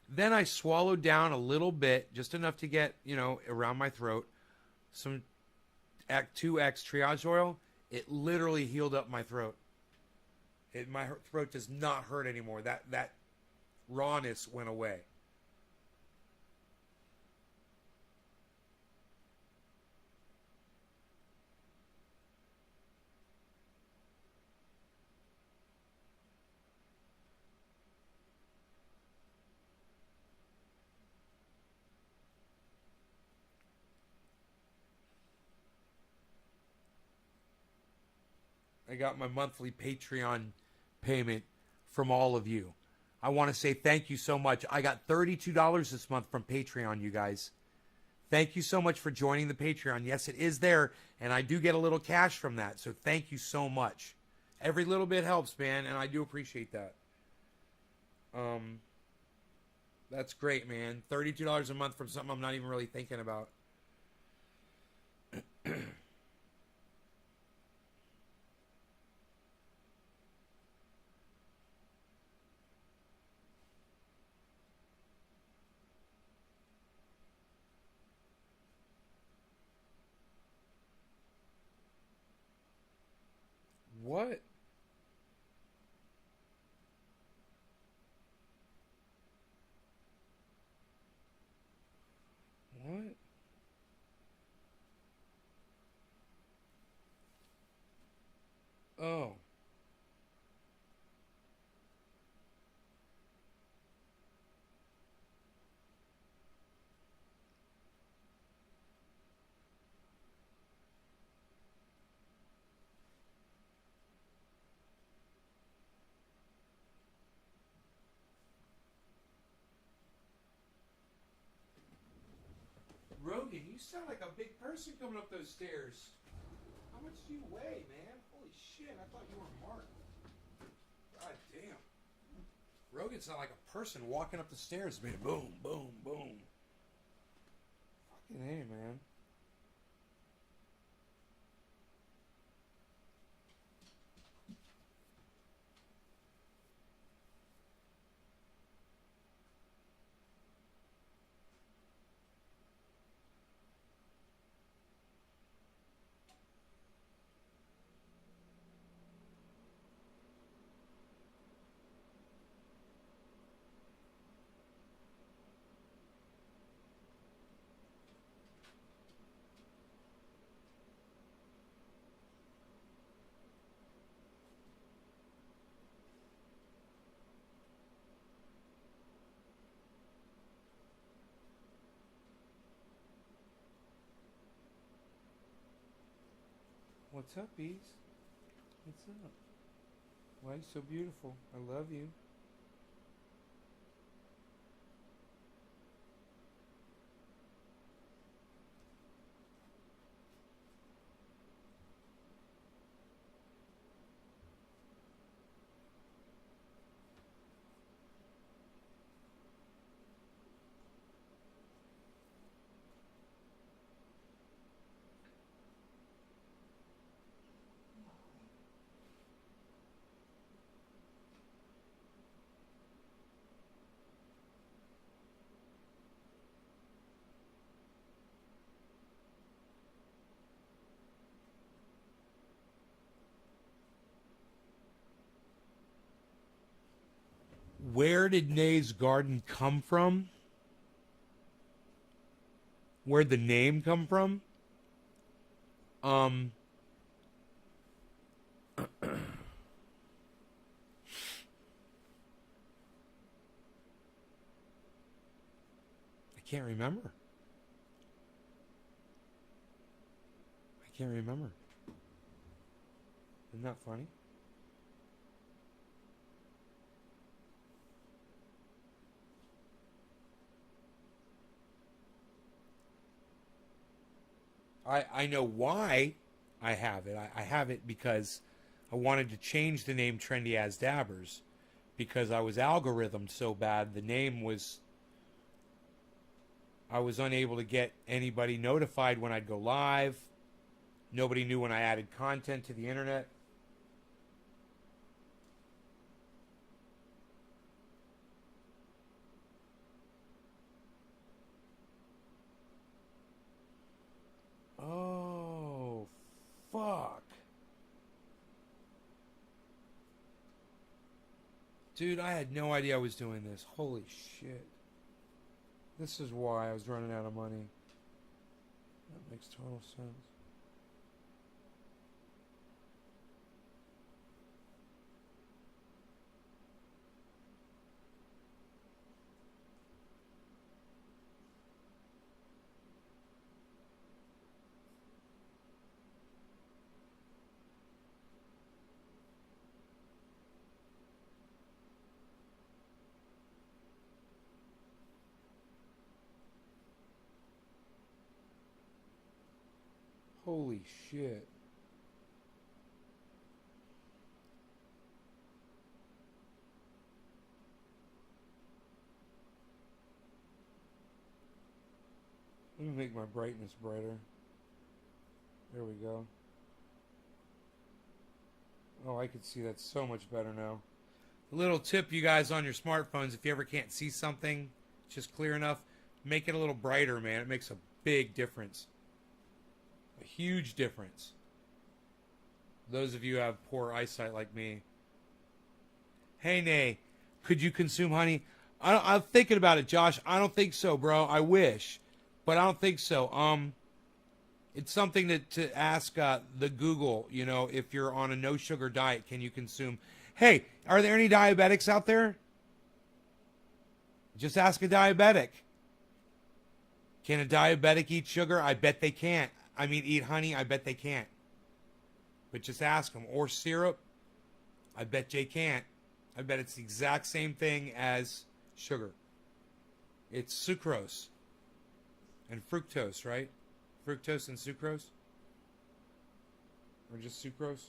Then I swallowed down a little bit, just enough to get, around my throat, some 2X triage oil. It literally healed up my throat. My throat does not hurt anymore. That rawness went away. I got my monthly Patreon payment from all of you. I want to say thank you so much. I got $32 this month from Patreon, you guys. Thank you so much for joining the Patreon. Yes, it is there, and I do get a little cash from that, so thank you so much. Every little bit helps, man, and I do appreciate that. That's great, man. $32 a month from something I'm not even really thinking about. What? What? Oh. Rogan, you sound like a big person coming up those stairs. How much do you weigh, man? Holy shit, I thought you were Mark. God damn. Rogan sound like a person walking up the stairs, man. Boom, boom, boom. Fucking hey, man. What's up, Bees? What's up? Why are you so beautiful? I love you. Where did Nay's Garden come from? Where'd the name come from? I can't remember. I can't remember. Isn't that funny? I know why I have it. I have it because I wanted to change the name Trendy as Dabbers because I was algorithmed so bad. The name was... I was unable to get anybody notified when I'd go live. Nobody knew when I added content to the internet. Oh, fuck. Dude, I had no idea I was doing this. Holy shit. This is why I was running out of money. That makes total sense. Holy shit. Let me make my brightness brighter. There we go. Oh, I can see that so much better now. A little tip, you guys, on your smartphones, if you ever can't see something just clear enough, make it a little brighter, man. It makes a big difference. A huge difference. Those of you who have poor eyesight like me. Hey, Nay, could you consume honey? I'm thinking about it, Josh. I don't think so, bro. I wish, but I don't think so. It's something to ask the Google. You know, if you're on a no sugar diet, can you consume? Hey, are there any diabetics out there? Just ask a diabetic. Can a diabetic eat sugar? I bet they can't. I mean, eat honey? I bet they can't. But just ask them. Or syrup? I bet they can't. I bet it's the exact same thing as sugar. It's sucrose and fructose, right? Fructose and sucrose? Or just sucrose?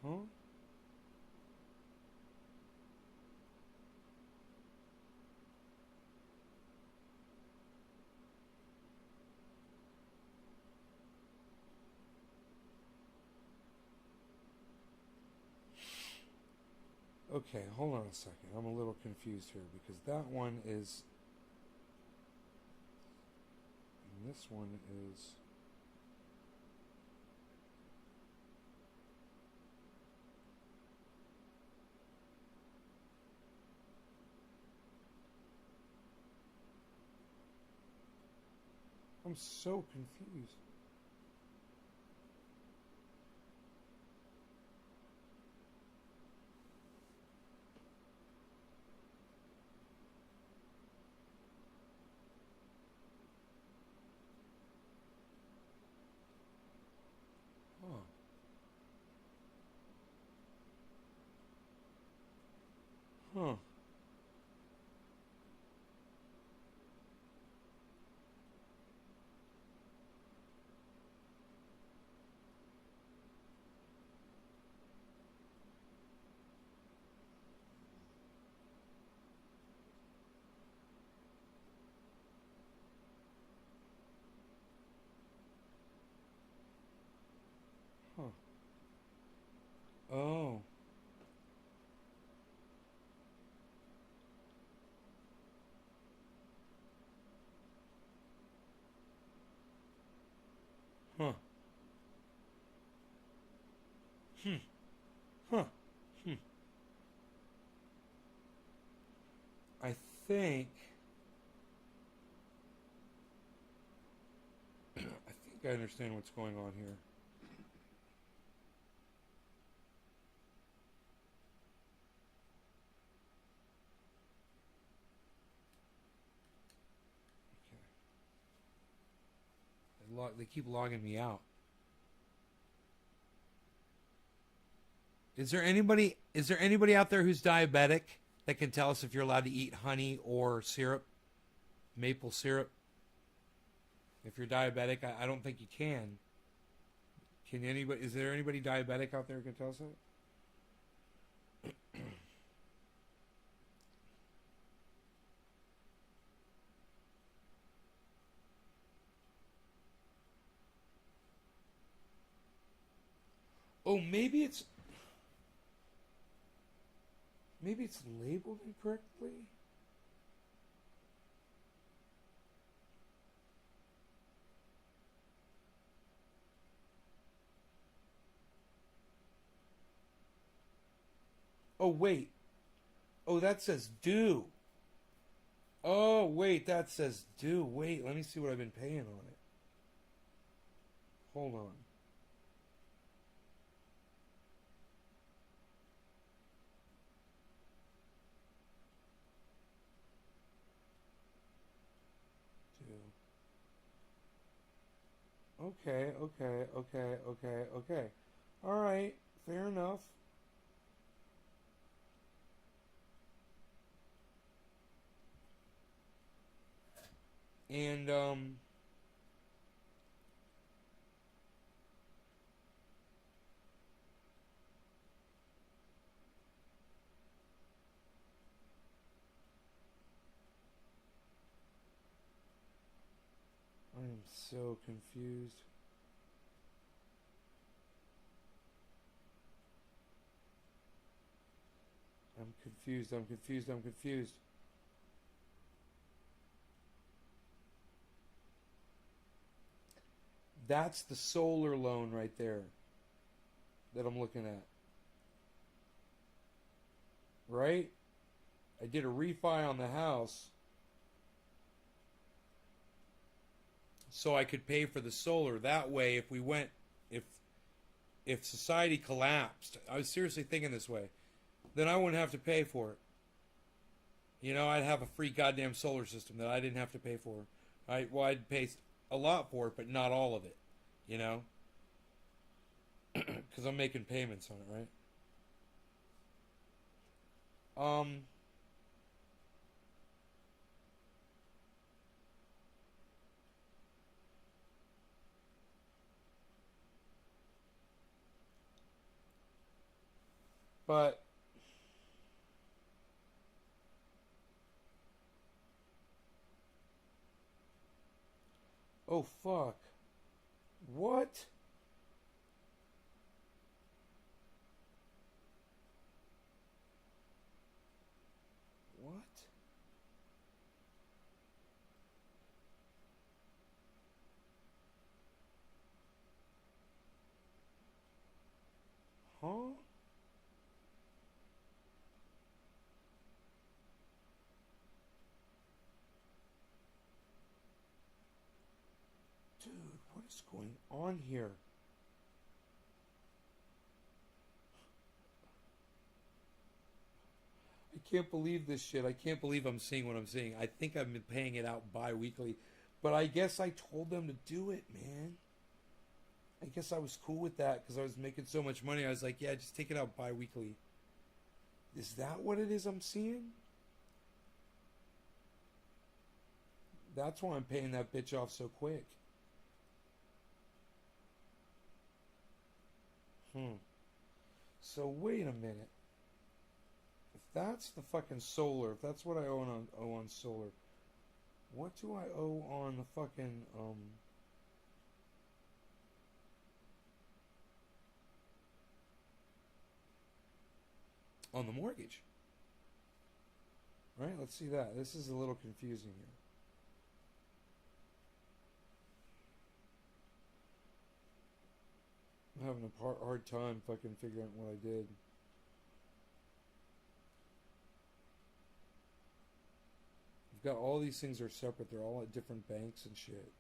Huh? Okay, hold on a second. I'm a little confused here because that one is... And this one is... I'm so confused. Huh. Huh. Huh. Oh. Huh. Hmm. Huh. Hmm. I think... I think I understand what's going on here. They keep logging me out. Is there anybody out there who's diabetic that can tell us if you're allowed to eat honey or syrup? Maple syrup? If you're diabetic, I don't think you can. Can anybody? Is there anybody diabetic out there who can tell us that? Oh, maybe it's labeled incorrectly. Oh, wait. Oh, that says due. Oh, wait, that says due. Wait, let me see what I've been paying on it. Hold on. Okay. All right, fair enough. And I'm so confused. I'm confused. I'm confused. I'm confused. That's the solar loan right there that I'm looking at. Right? I did a refi on the house so I could pay for the solar. That way, if we went, if society collapsed, I was seriously thinking this way, then I wouldn't have to pay for it. You know, I'd have a free goddamn solar system that I didn't have to pay for. Right? Well, I'd pay a lot for it, but not all of it. You know? Because I'm making payments on it, right? But oh fuck. What? What? Huh? Dude, what is going on here? I can't believe this shit. I can't believe I'm seeing what I'm seeing. I think I've been paying it out bi-weekly. But I guess I told them to do it, man. I guess I was cool with that because I was making so much money. I was like, yeah, just take it out bi-weekly. Is that what it is I'm seeing? That's why I'm paying that bitch off so quick. So wait a minute. If that's the fucking solar, if that's what I owe on solar, what do I owe on the fucking on the mortgage? Right? Let's see that. This is a little confusing here. I'm having a hard time fucking figuring out what I did. I've got all these things are separate. They're all at different banks and shit.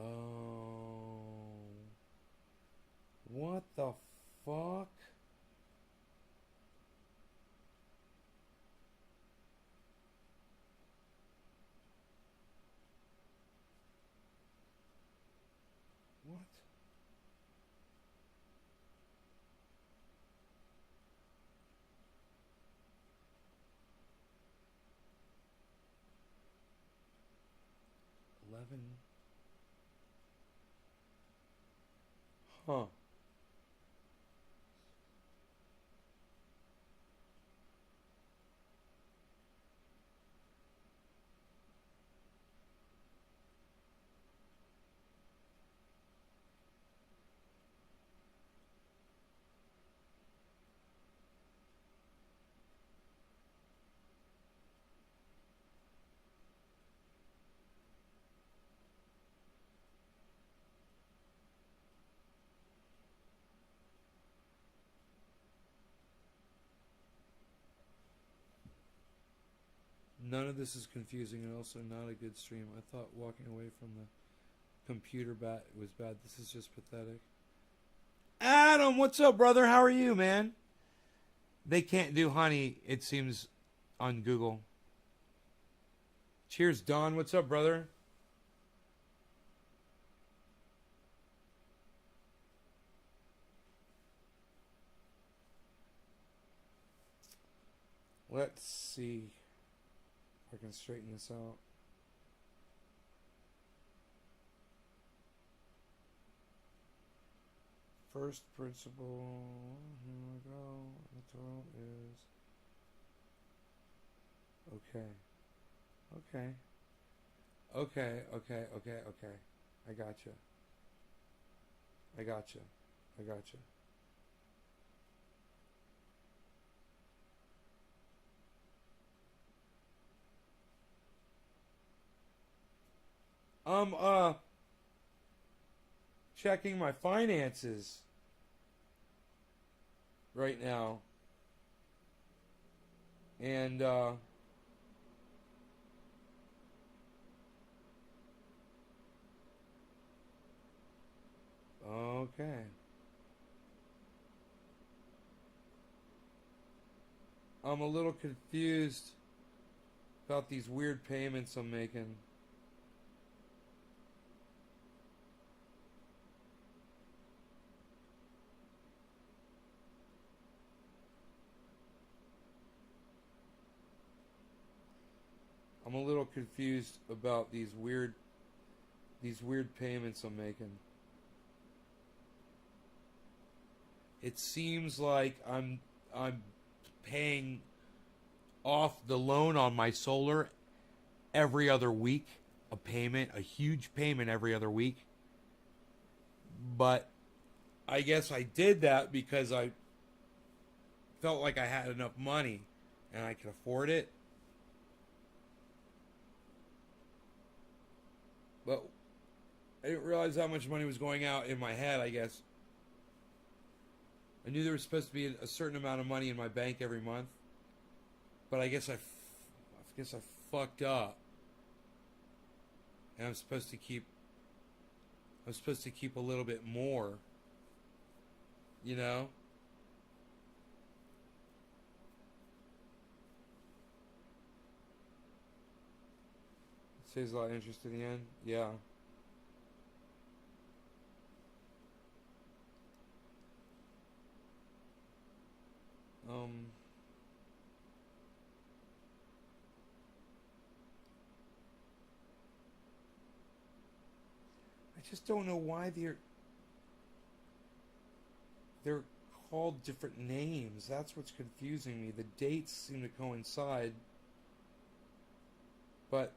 Oh. What the fuck? What? Huh. None of this is confusing and also not a good stream. I thought walking away from the computer was bad. This is just pathetic. Adam, what's up, brother? How are you, man? They can't do honey, it seems, on Google. Cheers, Don. What's up, brother? Let's see if I can straighten this out. First principle. Here we go. The total is. Okay. Okay. I gotcha. Checking my finances right now. And, okay. I'm a little confused about these weird payments I'm making. I'm a little confused about these weird payments I'm making. It seems like I'm paying off the loan on my solar every other week, a huge payment every other week. But I guess I did that because I felt like I had enough money and I could afford it. But I didn't realize how much money was going out in my head, I guess. I knew there was supposed to be a certain amount of money in my bank every month. But I guess I fucked up. And I'm supposed to keep a little bit more. You know? It saves a lot of interest in the end. Yeah. I just don't know why they're called different names. That's what's confusing me. The dates seem to coincide, but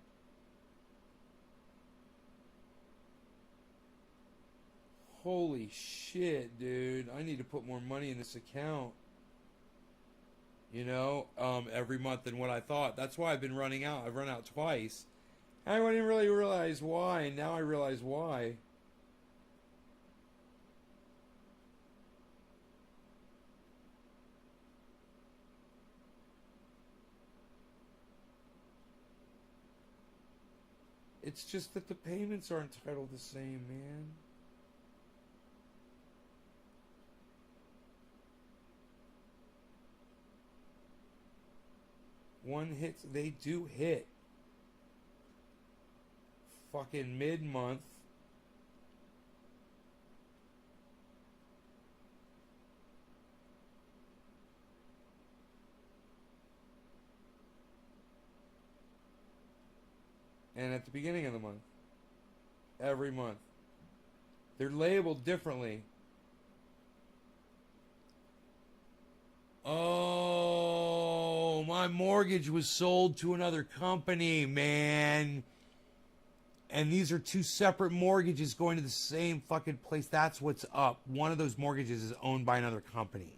holy shit, dude. I need to put more money in this account. You know, every month than what I thought. That's why I've been running out. I've run out twice. I didn't really realize why, and now I realize why. It's just that the payments aren't titled the same, man. One hits, they do hit. Fucking mid-month. And at the beginning of the month. Every month. They're labeled differently. Oh, my mortgage was sold to another company, man. And these are two separate mortgages going to the same fucking place. That's what's up. One of those mortgages is owned by another company.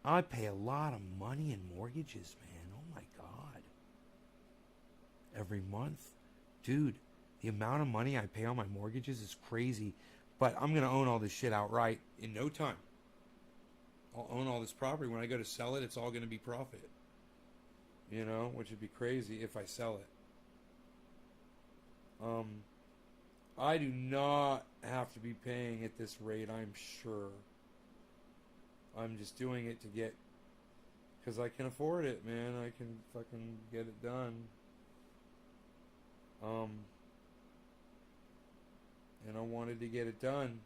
I pay a lot of money in mortgages, man. Oh my God. Every month. Dude, the amount of money I pay on my mortgages is crazy. But I'm going to own all this shit outright in no time. I'll own all this property. When I go to sell it, it's all going to be profit. You know, which would be crazy if I sell it. I do not have to be paying at this rate, I'm sure. I'm just doing it to get, because I can afford it, man. I can fucking get it done. And I wanted to get it done.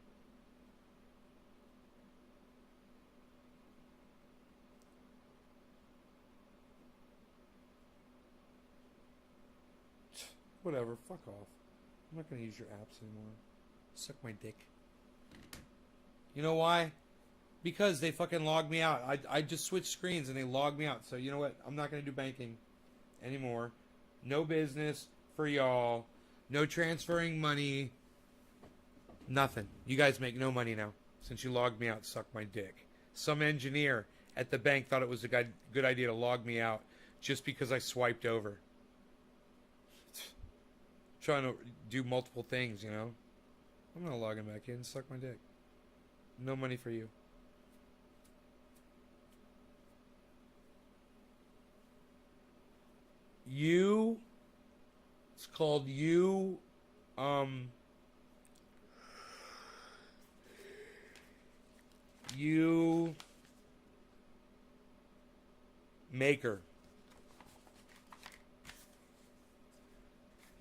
Whatever, fuck off. I'm not going to use your apps anymore. Suck my dick. You know why? Because they fucking logged me out. I just switched screens and they logged me out. So you know what? I'm not going to do banking anymore. No business for y'all. No transferring money. Nothing. You guys make no money now since you logged me out. Suck my dick. Some engineer at the bank thought it was a good idea to log me out just because I swiped over. Trying to do multiple things, you know. I'm not logging back in. Suck my dick. No money for you. It's called Maker.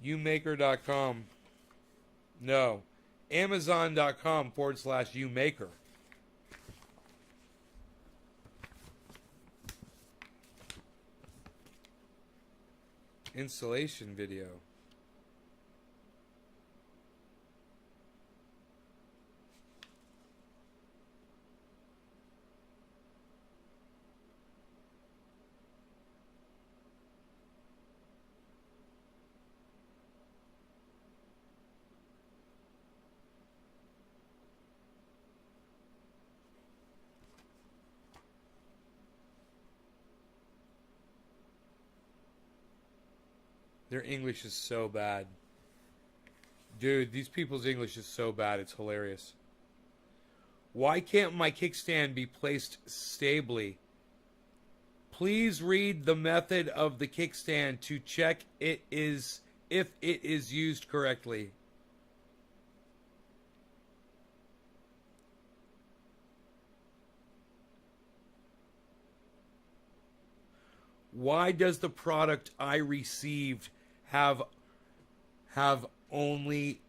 Umaker.com. No. Amazon.com/Umaker. Installation video. Their English is so bad. Dude, these people's English is so bad, it's hilarious. Why can't my kickstand be placed stably? Please read the method of the kickstand to check if it is used correctly. Why does the product I received have only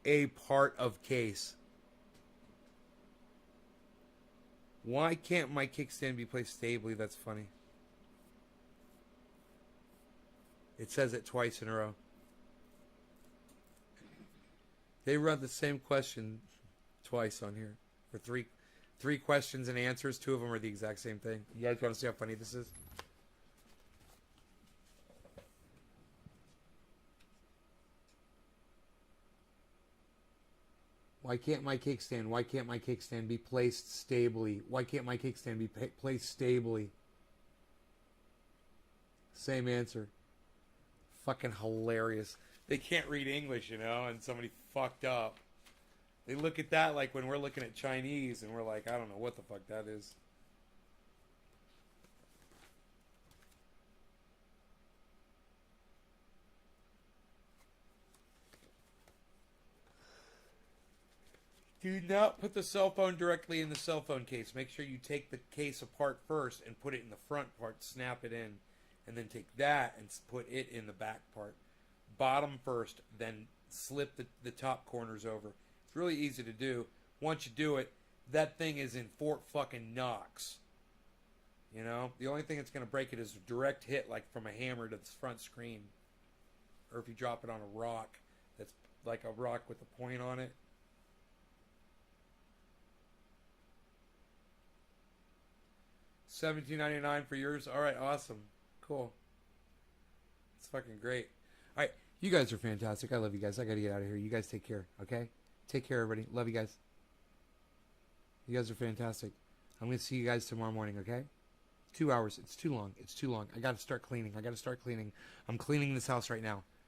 a part of case? Why can't my kickstand be placed stably? That's funny. It says it twice in a row. They run the same question twice on here. For three questions and answers. Two of them are the exact same thing. You guys want to see how funny this is? Why can't my kickstand be placed stably? Why can't my kickstand be placed stably? Same answer. Fucking hilarious. They can't read English, you know, and somebody fucked up. They look at that like when we're looking at Chinese and we're like, I don't know what the fuck that is. Do not put the cell phone directly in the cell phone case. Make sure you take the case apart first and put it in the front part, snap it in, and then take that and put it in the back part. Bottom first, then slip the top corners over. It's really easy to do. Once you do it, that thing is in Fort fucking Knox. You know? The only thing that's going to break it is a direct hit, like from a hammer to the front screen. Or if you drop it on a rock that's like a rock with a point on it. $17.99 for yours. All right, awesome, cool. It's fucking great. All right, you guys are fantastic. I love you guys. I gotta get out of here. You guys take care. Okay, take care, everybody. Love you guys. You guys are fantastic. I'm gonna see you guys tomorrow morning. Okay, 2 hours. It's too long. It's too long. I gotta start cleaning. I'm cleaning this house right now.